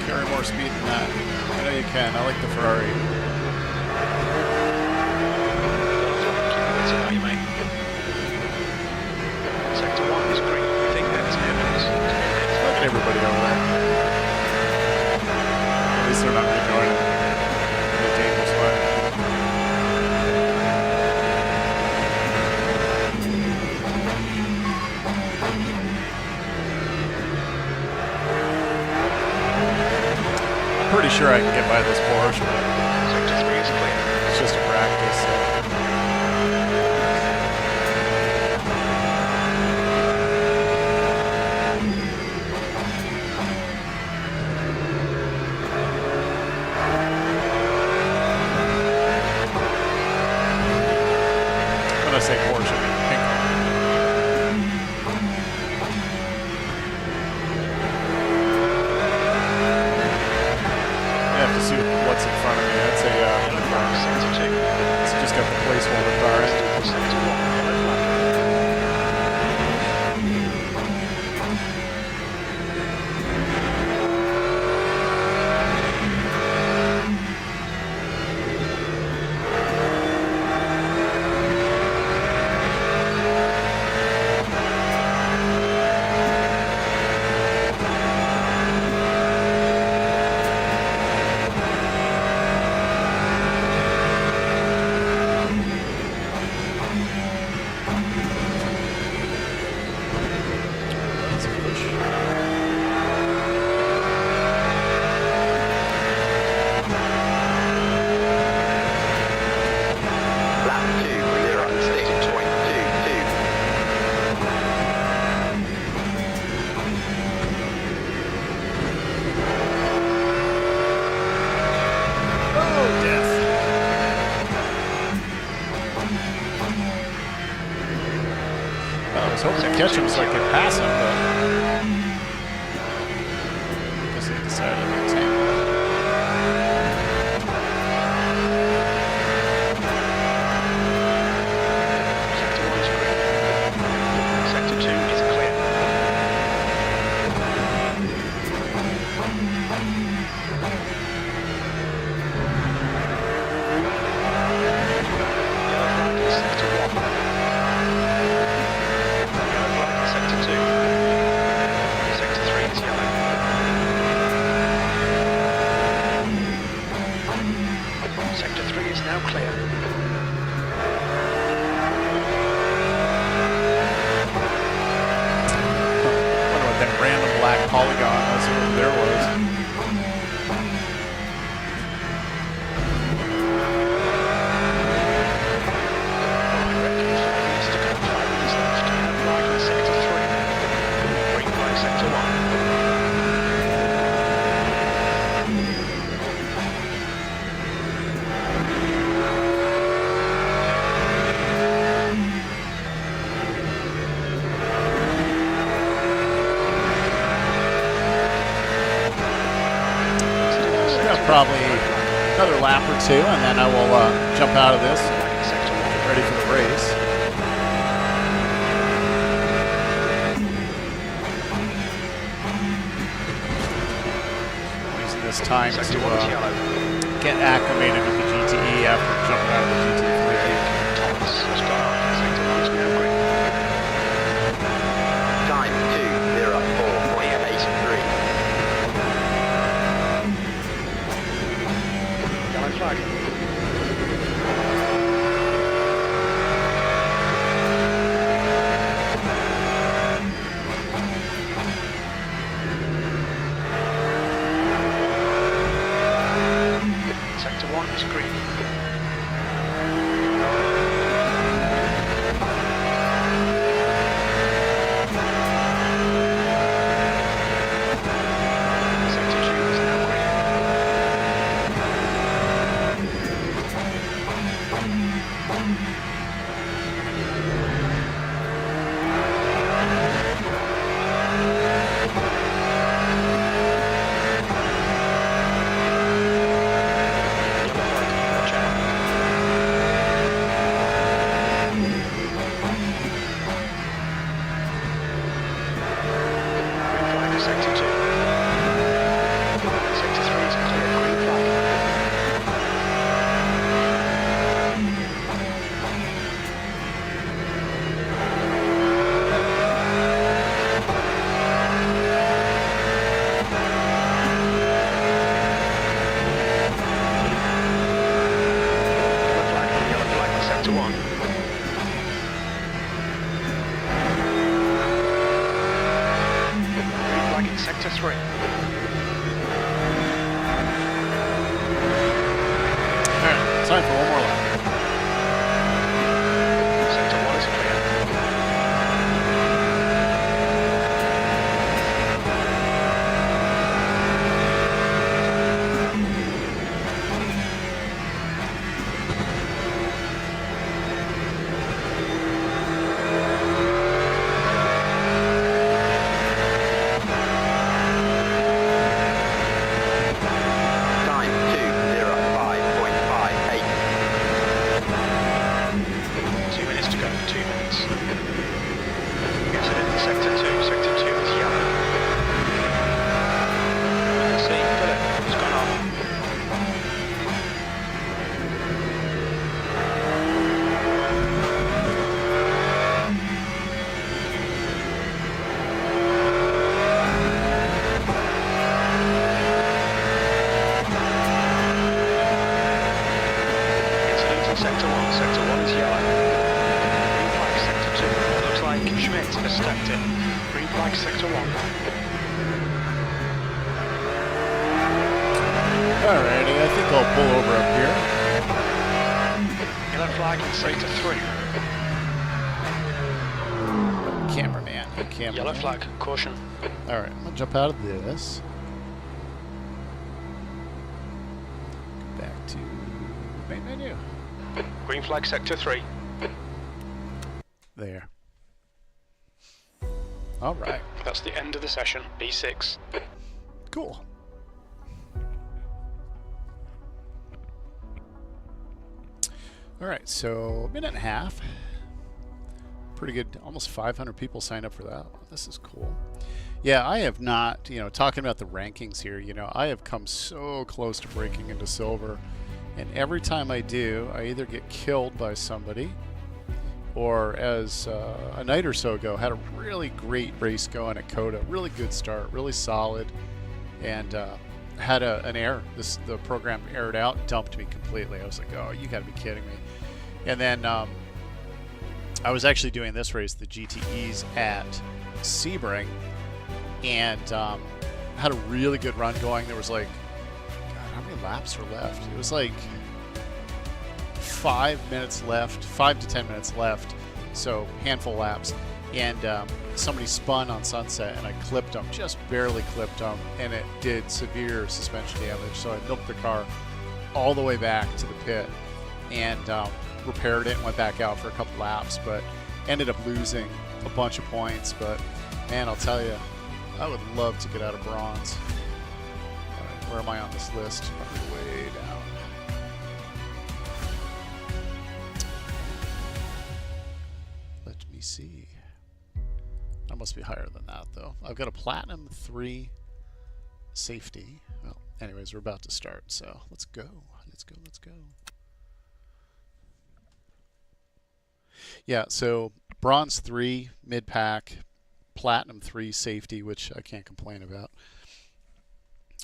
Carry more speed than that. I know you can. I like the Ferrari. Sector 1 is green. We think that's evidence. Look at everybody over there. At least they're not rejoining the dangerous way. Pretty sure I can get by this Porsche, but Sector 3 is clear. it's just a practice. When I say Porsche, I mean pink. I have to see what's in front of me. That's a Yellow flag, sector 2. it's just got the placeholder car in. Sector 1, yellow flag. Let's push. Lap 206.22. Oh, death. I was hoping to catch him so I could pass him, but I guess he decided to maintain. Sector 1 is green. Sector 2 is clear. Yellow flag is sector 1. Yellow flag is sector 2. Sector 3 is yellow. Sector 3 is now clear. I wonder what that random black polygon was over there was. Sector 1. Got probably another lap or two, and then I will jump out of this and Sector 1. get ready for the race. Using this time Sector to 1 is yellow. get acclimated with the GTE after jumping out of the GT3. Thomas, start. Sector 1 is now green. Time 204.83. Yellow flag. Sector 1 is green. Sector 2 is now green. sector 1. Sector 1 is yellow. Green flag sector 2. It looks like Schmidt has stepped in. Green flag sector 1. Alrighty, I think I'll pull over up here. Yellow flag in sector 3. Cameraman. Yellow flag, caution. Alright, I'm gonna jump out of this. Go back to main menu. Green flag sector 3. There. Alright. That's the end of the session, B6. Cool. Alright, so a minute and a half. Pretty good. Almost 500 people signed up for that. This is cool. Yeah, I have not, talking about the rankings here, I have come so close to breaking into silver. And every time I do, I either get killed by somebody, or as a night or so ago, had a really great race going at Coda. Really good start, really solid, and had an error. The program errored out, dumped me completely. I was like, oh, you gotta be kidding me. And then I was actually doing this race, the GTEs at Sebring, and had a really good run going. There was like, God, how many laps are left? It was like 5 minutes left, 5 to 10 minutes left, so handful laps. And somebody spun on Sunset, and I clipped them, just barely clipped them, and it did severe suspension damage. So I milked the car all the way back to the pit and repaired it and went back out for a couple laps, but ended up losing a bunch of points. But man, I'll tell you, I would love to get out of bronze. All right, where am I on this list? Probably way down. Let me see. I must be higher than that, though. I've got a Platinum 3 safety. Well, anyways, we're about to start, so let's go. Let's go, let's go. Yeah, so Bronze 3, mid-pack, Platinum 3 safety, which I can't complain about.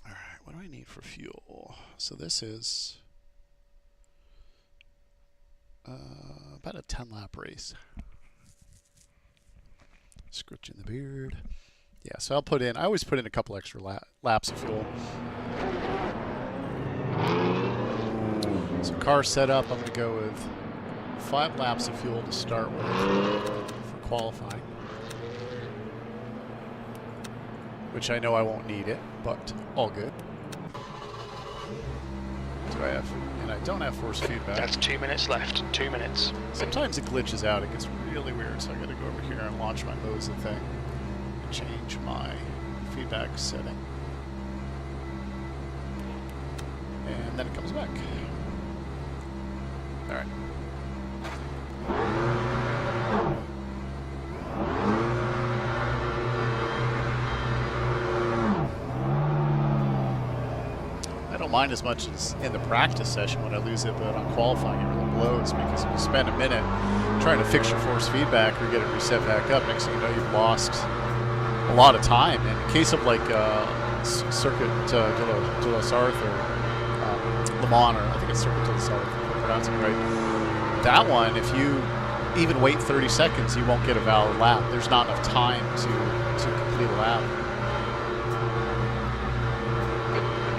All right, what do I need for fuel? So this is about a 10-lap race. Scritching the beard. Yeah, so I'll put in, I always put in a couple extra laps of fuel. So car setup, I'm going to go with 5 laps of fuel to start with for qualifying. Which I know I won't need it, but all good. Do I have, and I don't have force feedback. That's 2 minutes left, 2 minutes. Sometimes it glitches out, it gets really weird, so I gotta go over here and launch my MOZA thing and change my feedback setting. And then it comes back. All right. I don't mind as much as in the practice session when I lose it, but on qualifying it really blows, because if you spend a minute trying to fix your force feedback or get it reset back up, next thing you know you've lost a lot of time. In the case of like Circuit de la Sarthe or LeMans, or I think it's Circuit de la Sarthe, if I'm pronouncing it right, that one, if you even wait 30 seconds, you won't get a valid lap. There's not enough time to complete a lap.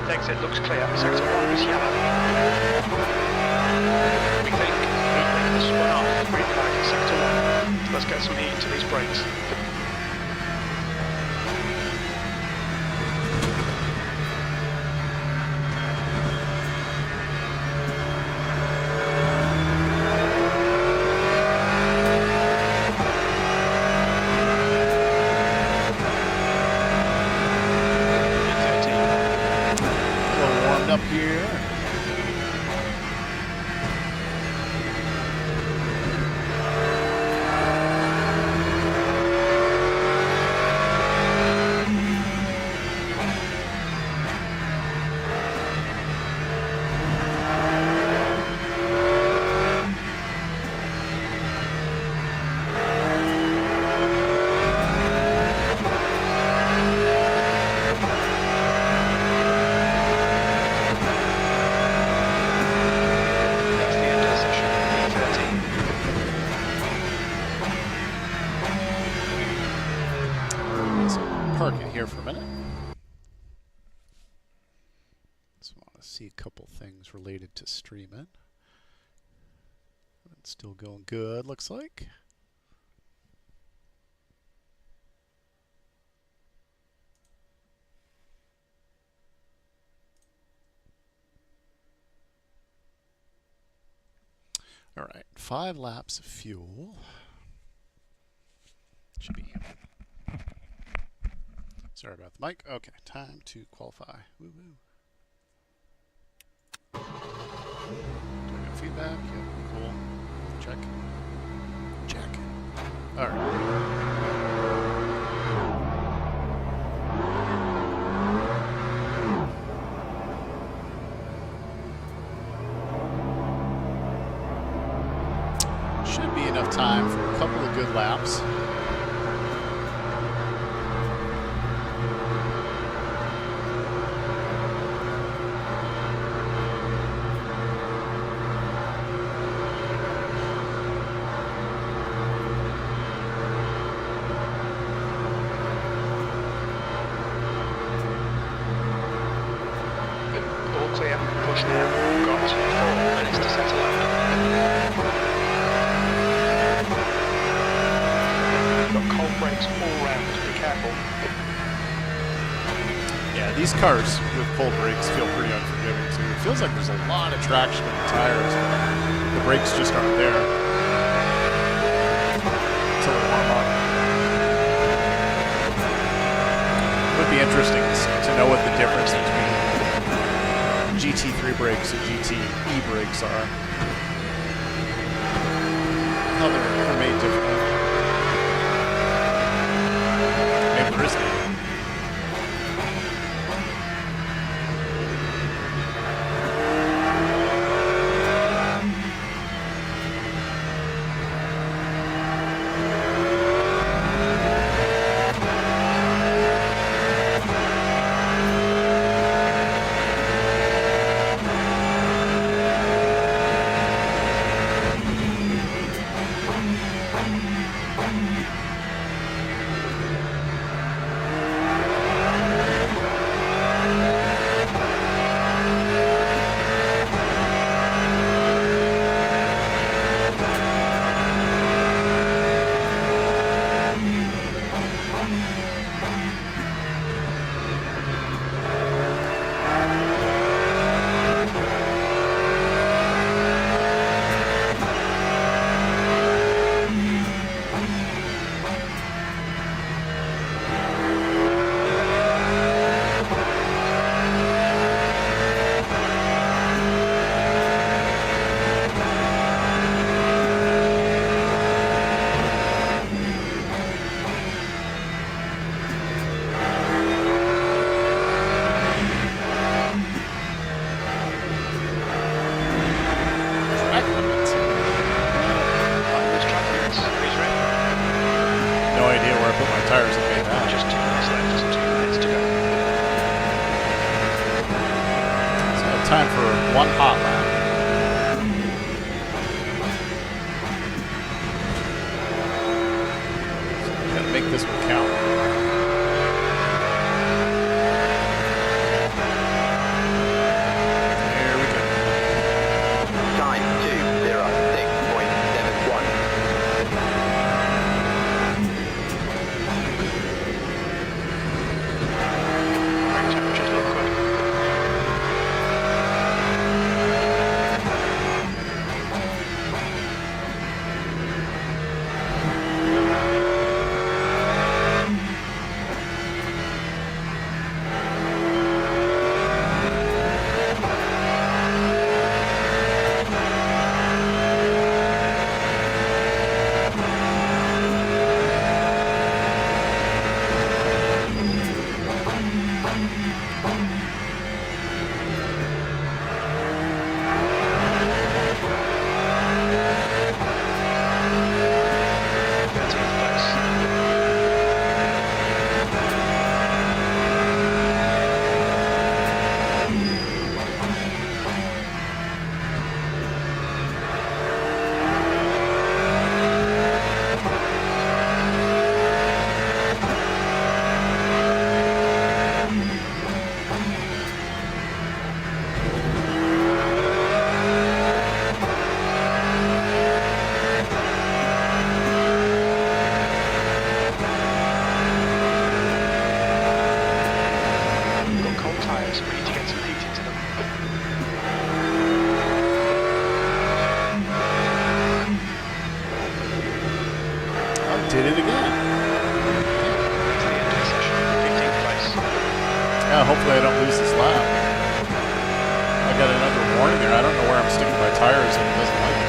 Exit looks clear. Sector 1 is yellow. We think has spun off. Green flag in sector 1. Let's get some heat into these brakes. Up here. things related to streaming. It's still going good, looks like. All right, 5 laps of fuel. Should be. Sorry about the mic. Okay, time to qualify. Woo woo. Do I got feedback? Yep, cool. Check. Check. All right. Should be enough time for a couple of good laps. All clear, push now, got 4 minutes to settle out. Got cold brakes all round, be careful. Yeah, these cars with cold brakes feel pretty unforgiving too. It feels like there's a lot of traction in the tires, but the brakes just aren't there until they warm up. It would be interesting to know what the difference between GT3 brakes and GTE brakes are. How they're made differently. Maybe there isn't any. Time for one hot lap. Gotta make this one count. There we go. Time 2:06.71. Brake temperatures look good. Hopefully I don't lose this lap. I got another warning there. I don't know where I'm sticking my tires if it doesn't like it.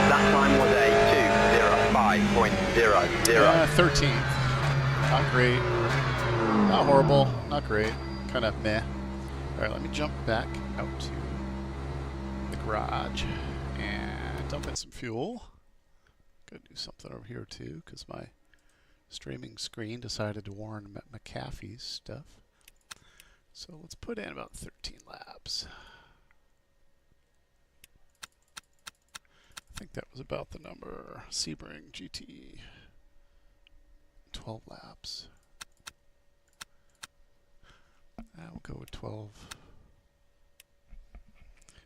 That time was a 2:05.00. 13th. Not great. Not horrible. Not great. Kind of meh. All right, let me jump back out to the garage and dump in some fuel. Gotta do something over here too, because my streaming screen decided to warn McAfee's stuff. So let's put in about 13 laps. I think that was about the number. Sebring GT. 12 laps. We'll go with 12.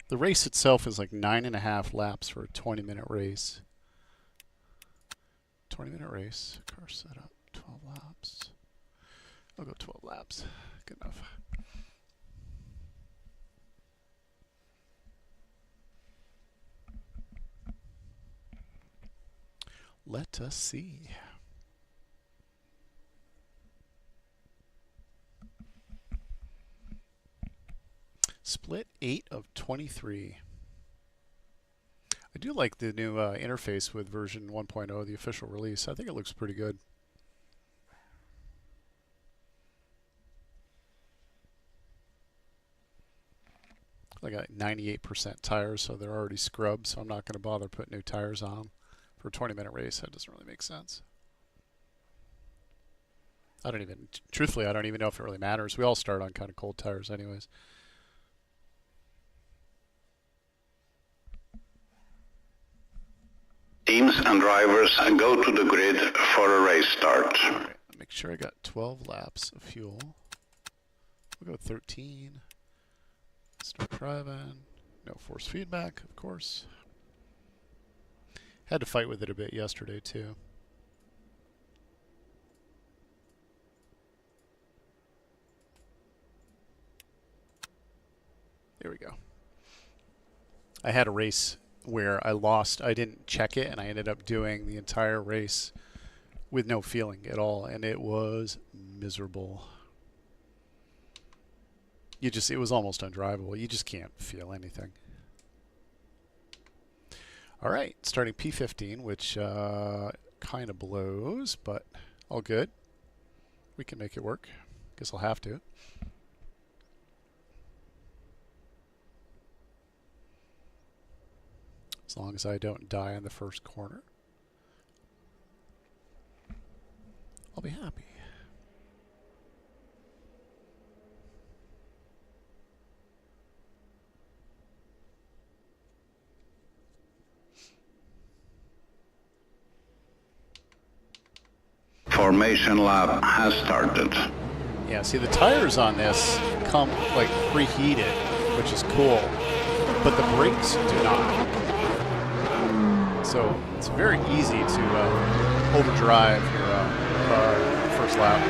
The race itself is like 9.5 laps for a 20-minute race. 20-minute race. Car setup. 12 laps. I'll go 12 laps. Good enough. Let us see. Split 8 of 23. I do like the new interface with version 1.0, the official release. I think it looks pretty good. I got 98% tires, so they're already scrubbed, so I'm not going to bother putting new tires on them. For a 20-minute race, that doesn't really make sense. Truthfully, I don't even know if it really matters. We all start on kind of cold tires anyways. Teams and drivers go to the grid for a race start. All right, make sure I got 12 laps of fuel. We'll go 13. Start driving. No force feedback, of course. Had to fight with it a bit yesterday too. There we go. I had a race where I lost. I didn't check it, and I ended up doing the entire race with no feeling at all, and it was miserable. It was almost undrivable. You just can't feel anything. All right, starting P15, which kind of blows, but all good. We can make it work. Guess I'll have to. As long as I don't die in the first corner, I'll be happy. Formation lap has started. Yeah, see the tires on this come like preheated, which is cool, but the brakes do not. So it's very easy to overdrive your car first lap.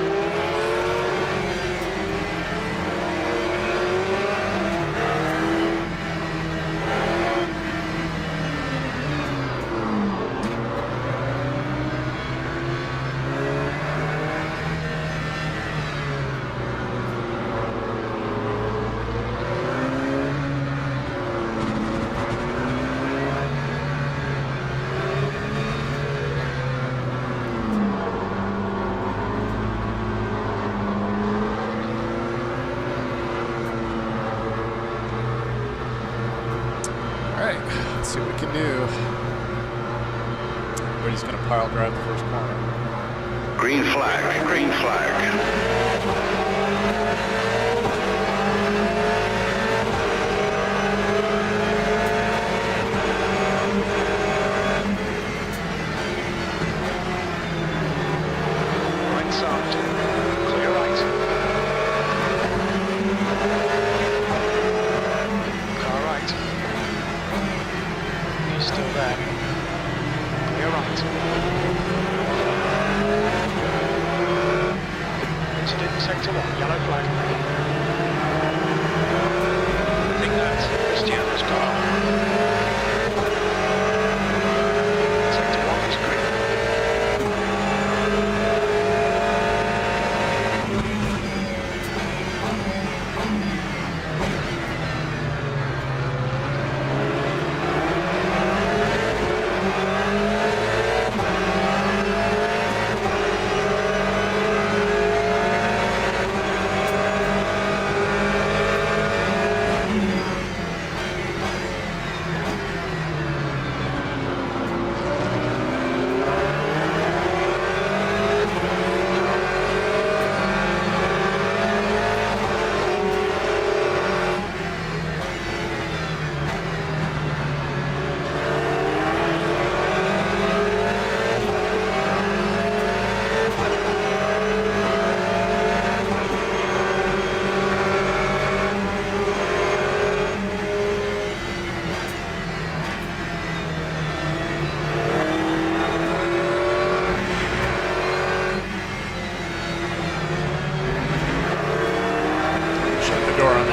Let's see what we can do. Everybody's going to pile drive the first corner. Green flag, green flag. Right side, clear right. Car right. He's still there. Clear right.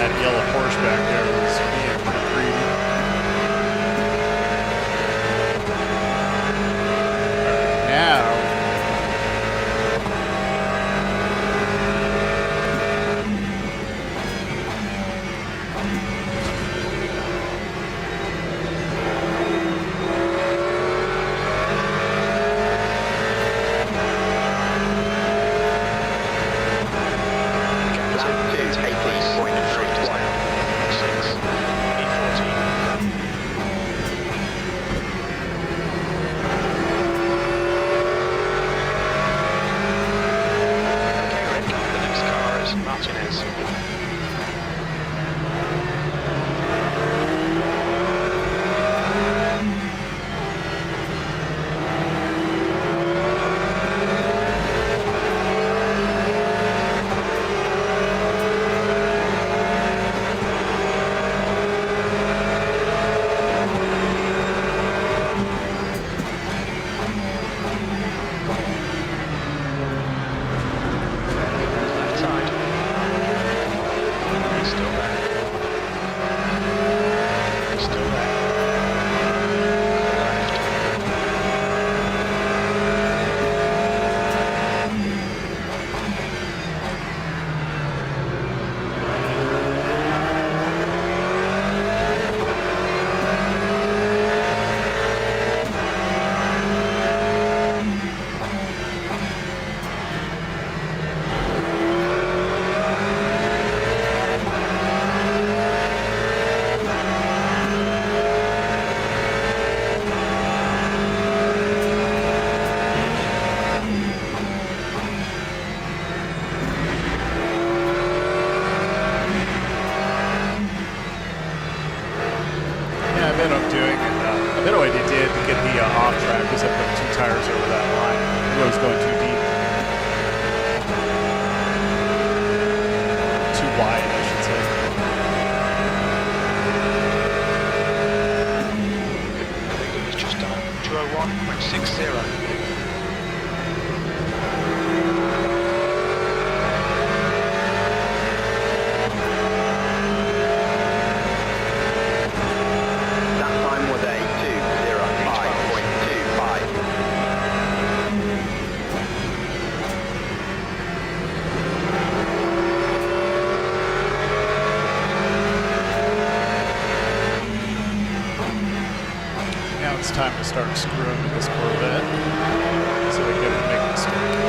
that yellow Porsche back there was being pretty greedy. Now, I bet what I did to get the off track is I put 2 tires over that line. It was going too deep. Too wide, I should say. I think it's just done 201.60. It's time to start screwing with this Corvette so we can make a mistake.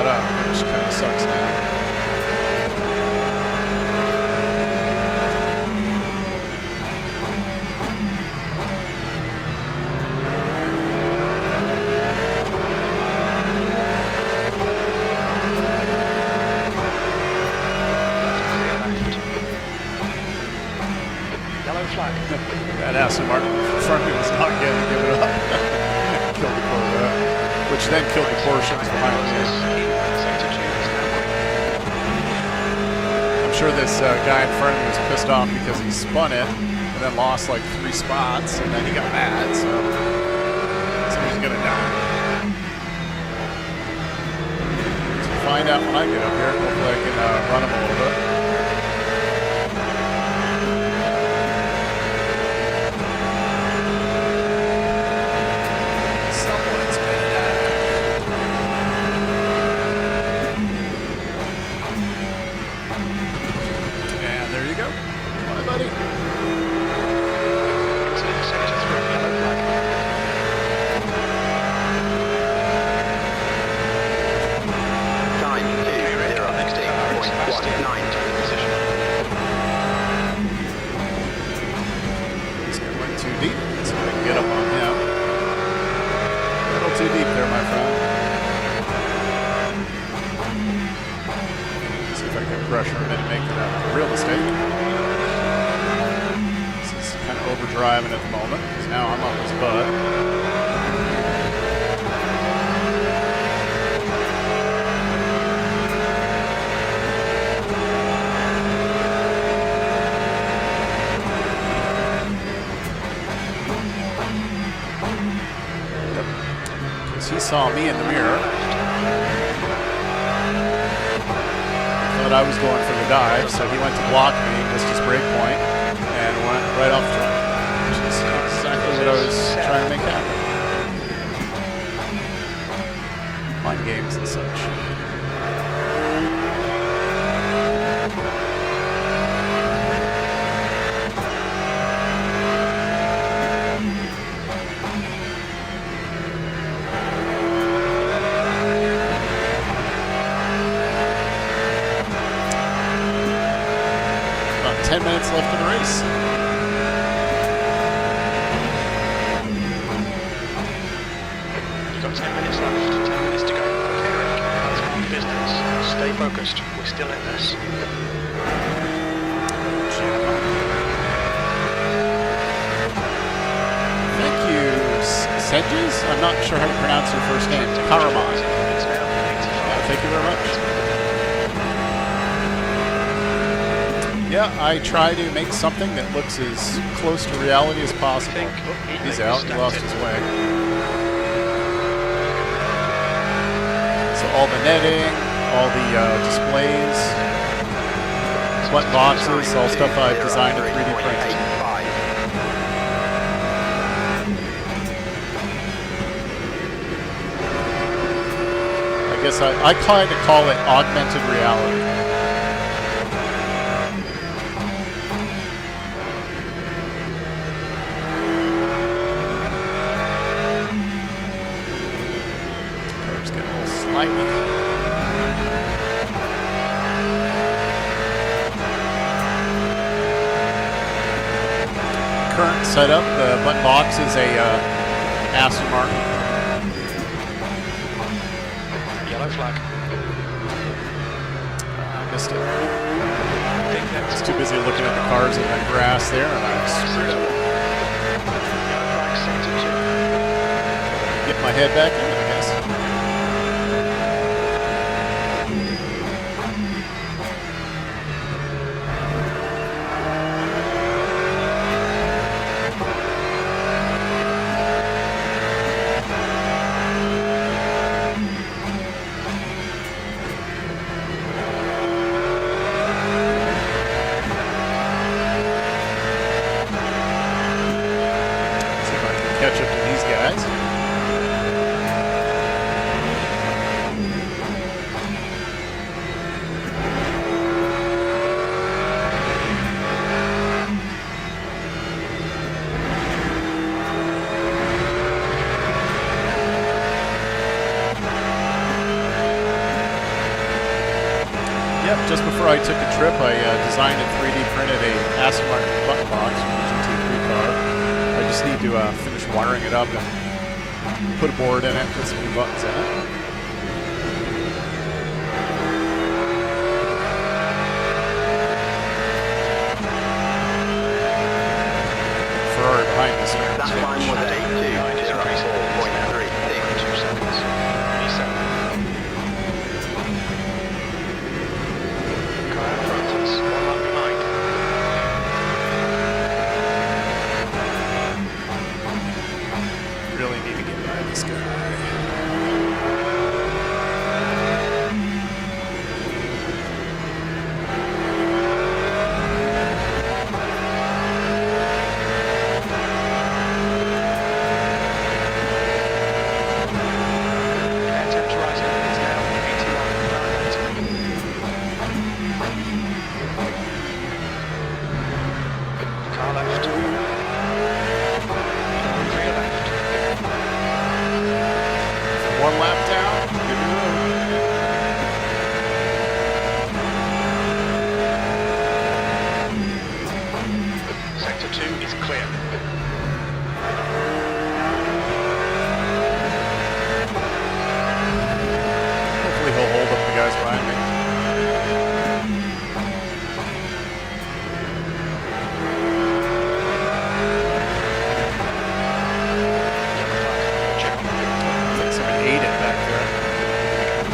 up, which kind of sucks now. That Aston Martin in front of me was not going to give it up. Killed the Corvette, which then killed the Porsches behind me. I'm sure this guy in front of me was pissed off because he spun it and then lost like 3 spots, and then he got mad, so he's going to die. So find out when I get up here. Hopefully I can run him a little bit. Pressure him into making a real mistake. This is kind of overdriving at the moment because now I'm on his butt. Because he saw me in the mirror. I was going for the dive, so he went to block me, missed his brake point, and went right off the track, which is exactly what I was trying to make happen. Mind games and such. About 10 minutes left in the race. You've got 10 minutes left, 10 minutes to go. Okay, Rick, that's not the business. Stay focused, we're still in this. Thank you, Sedges? I'm not sure how to pronounce your first name. Karaman. Thank you very much. Yeah, I try to make something that looks as close to reality as possible. Oh, he's out. He lost his way. So all the netting, all the displays, button boxes, all stuff I've designed in 3D printing. I guess I kind of call it augmented reality. Car's getting a little slimy. Current setup, the button box is a Aston Martin. Yellow flag. I missed it. I was too busy looking at the cars in the grass there, and I screwed up. Yellow flag, sector 2. Get my head back in, I guess. Catch up to these guys. Yep, just before I took the trip, I designed and 3D printed a Aston Martin button box from the GT3 car. I just need to finish wiring it up and put a board in it, put some new buttons in it. Ferrari behind us here. That time was 82.4.36. 2 seconds. 27. Car in front us, 1 lap behind. Really need to get by this guy. Air temps rising, it's now 81.9. Car left. Rear left. 1 lap down. Give me Sector 2 is clear. Hopefully he'll hold up the guys behind me. Check. I think someone ate it back there.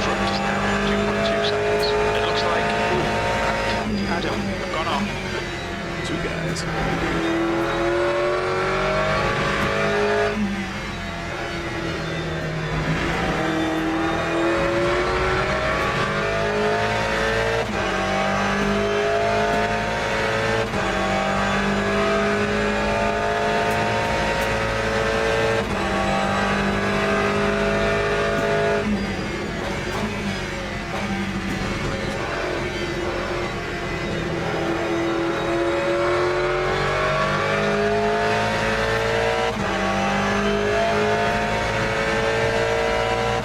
Front is now 2.2 seconds. It looks like Adam have gone off. 2 guys.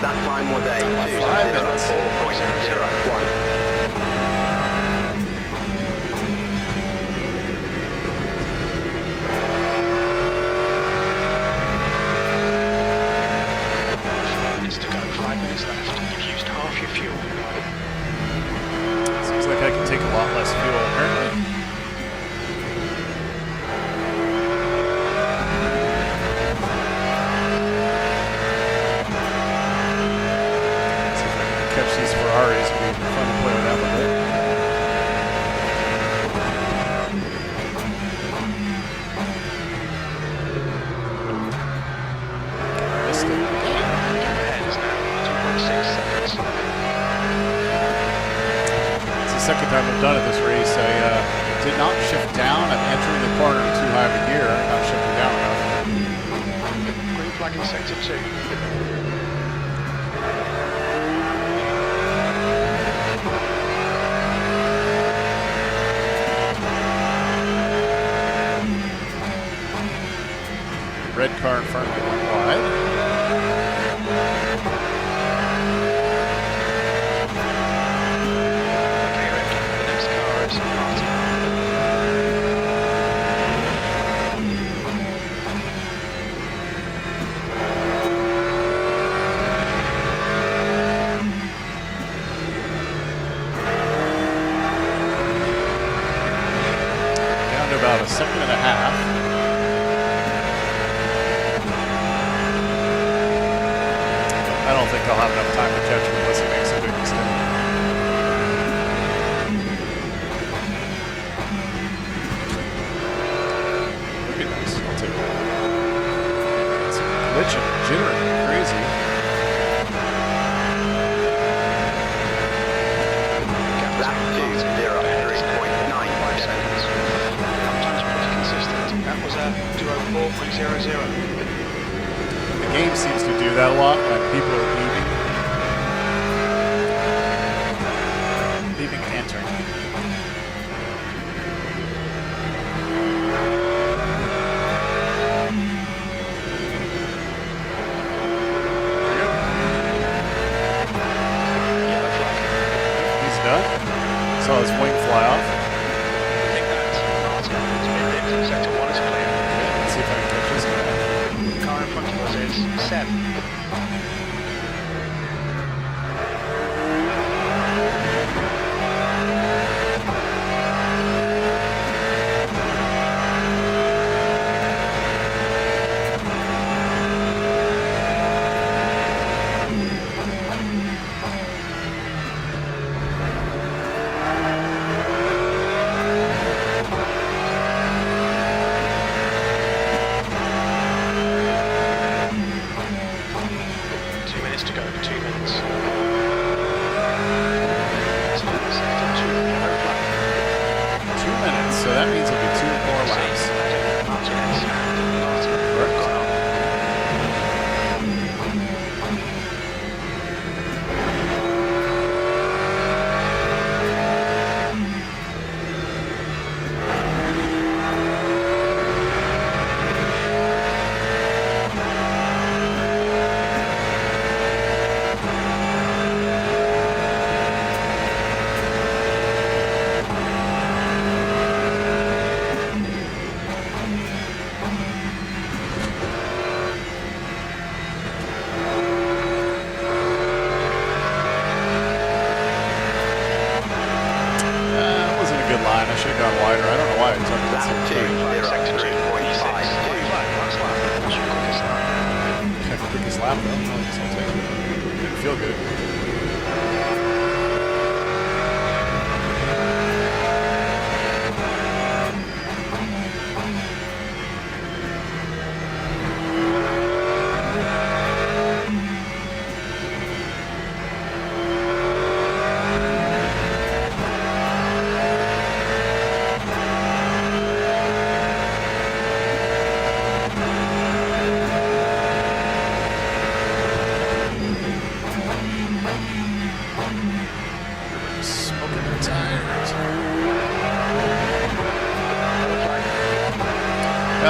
That time was 5 minutes. 82.01. Minutes to go, 5 minutes left. You've used half your fuel. Seems like I can take a lot less fuel, apparently. See if I can catch these Ferraris. It'll be fun to play with them a bit. Missed it. Ahead is now 2.6 seconds. It's the second time I've done it this race. I did not shift down. I'm entering the corner in too high of a gear. I'm not shifting down enough. Green flag in sector 2. Red car in front of me went wide. Okay, Rick, the next car is Martin. Down to about a second and a half. I don't think I'll have enough time to catch him unless he makes a big mistake. That'd be nice. I'll take that. It's glitching, jittering, crazy. Lap 2.03.95 seconds. Sometimes pretty consistent. That was a 2:04.00. The game seems to do that a lot when people are leaving and entering. Yellow flag. He's done. saw his wing fly off. I think that Martin has been it. Sector 1 is clear. Let's see if I can catch this guy. The car in front of us is Seb.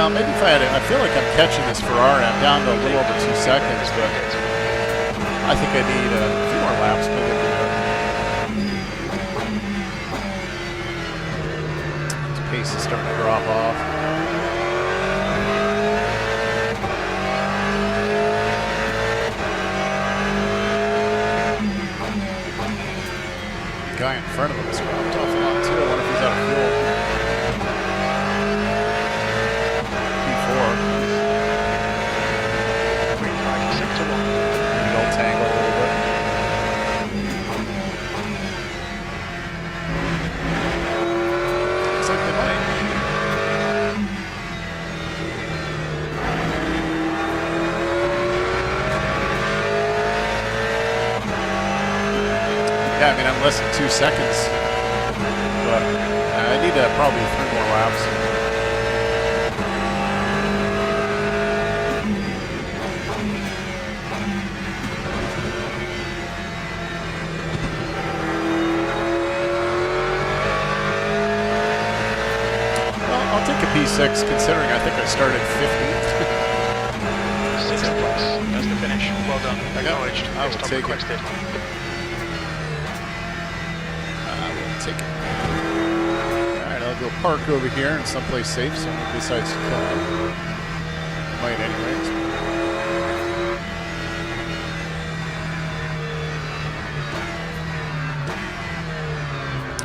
Maybe if I had it, I feel like I'm catching this Ferrari. I'm down to a little over 2 seconds, but I think I need a few more laps. His pace is starting to drop off. The guy in front of him is dropped off a lot too. I wonder if he's out of fuel. Tangle a little bit. Looks like they might. Yeah, I mean, I'm less than 2 seconds, but I need probably 3 more laps. I'll take a P6, considering I think I started 15th. 6th place. That's the finish. Well done. Acknowledged. I will take requested. it. I will take it. Alright, I'll go park over here in someplace safe, so besides the car. Might anyways.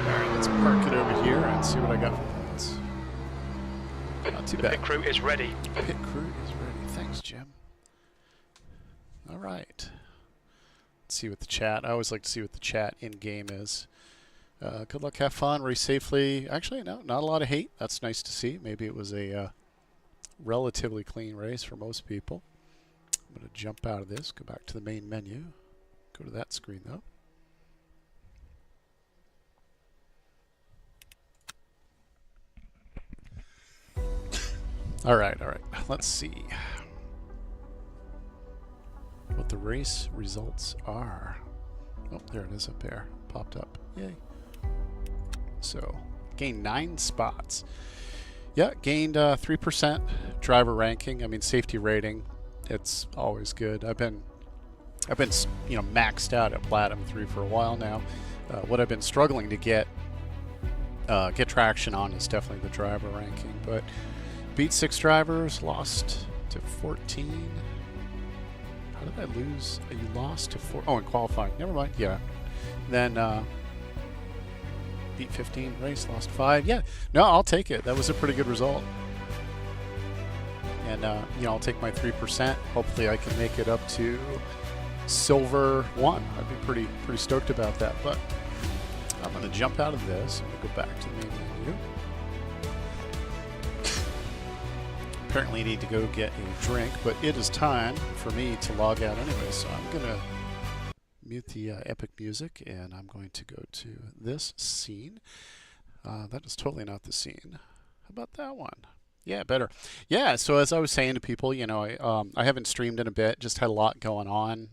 Alright, let's park it over here and see what I got for points. Not too bad. Pit crew is ready. Pit crew is ready. Thanks, Jim. All right. Let's see what the chat. I always like to see what the chat in game is. Good luck, have fun, race safely. Actually, no, not a lot of hate. That's nice to see. Maybe it was a relatively clean race for most people. I'm going to jump out of this, go back to the main menu. Go to that screen though. All right. Let's see what the race results are. Oh, there it is up there. Popped up. Yay. So, gained 9 spots. Yeah, gained 3% driver ranking. I mean, safety rating. It's always good. I've been maxed out at Platinum 3 for a while now. What I've been struggling to get get traction on is definitely the driver ranking. But beat 6 drivers, lost to 14. How did I lose? You lost to 4. Oh, in qualifying. Never mind. Yeah. Then beat 15 race, lost 5. Yeah. No, I'll take it. That was a pretty good result. And you know, I'll take my 3%. Hopefully, I can make it up to silver 1. I'd be pretty stoked about that. But I'm going to jump out of this. I'm going to go back to the main menu. Apparently, I need to go get a drink, but it is time for me to log out anyway. So I'm going to mute the epic music, and I'm going to go to this scene. That is totally not the scene. How about that one? Yeah, better. Yeah, so as I was saying to people, you know, I haven't streamed in a bit, just had a lot going on.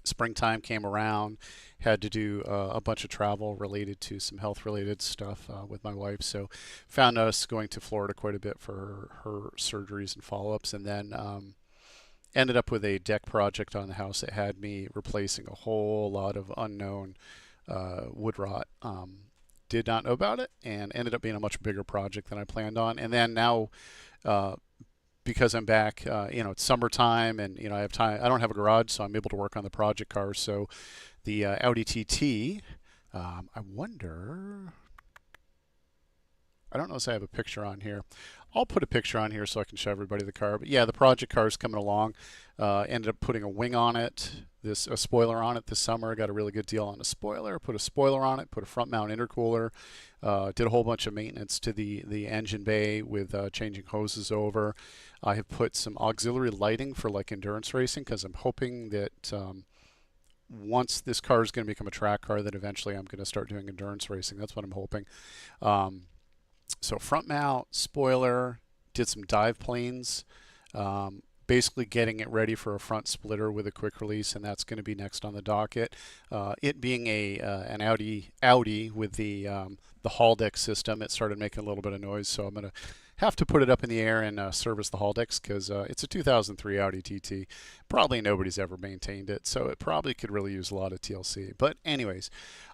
Springtime came around, had to do a bunch of travel related to some health-related stuff with my wife, so found us going to Florida quite a bit for her surgeries and follow-ups, and then ended up with a deck project on the house that had me replacing a whole lot of unknown wood rot. Did not know about it, and ended up being a much bigger project than I planned on. And then now, because I'm back, you know, it's summertime, and you know, I have time. I don't have a garage, so I'm able to work on the project cars. So the Audi TT, I wonder. I don't know if I have a picture on here. I'll put a picture on here so I can show everybody the car. But yeah, the project car is coming along. Ended up putting a wing on it, a spoiler on it this summer. Got a really good deal on a spoiler. Put a spoiler on it. Put a front mount intercooler. Did a whole bunch of maintenance to the engine bay with changing hoses over. I have put some auxiliary lighting for like endurance racing because I'm hoping that once this car is going to become a track car, that eventually I'm going to start doing endurance racing. That's what I'm hoping. So front mount, spoiler, did some dive planes, basically getting it ready for a front splitter with a quick release, and that's going to be next on the docket. It being an Audi with the hall deck system, it started making a little bit of noise, so I'm going to have to put it up in the air and service the hall decks because it's a 2003 Audi TT. Probably nobody's ever maintained it, so it probably could really use a lot of TLC. But anyways,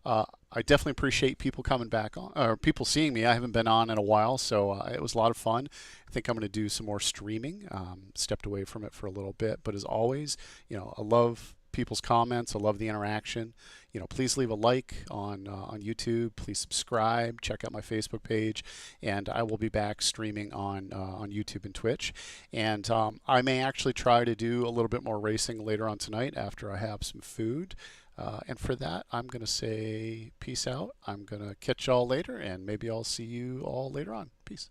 I definitely appreciate people coming back on, or people seeing me. I haven't been on in a while, so it was a lot of fun. I think I'm going to do some more streaming. Stepped away from it for a little bit, but as always, you know, I love people's comments. I love the interaction. You know, please leave a like on YouTube. Please subscribe. Check out my Facebook page, and I will be back streaming on YouTube and Twitch. And I may actually try to do a little bit more racing later on tonight after I have some food. And for that, I'm going to say peace out. I'm going to catch y'all later, and maybe I'll see you all later on. Peace.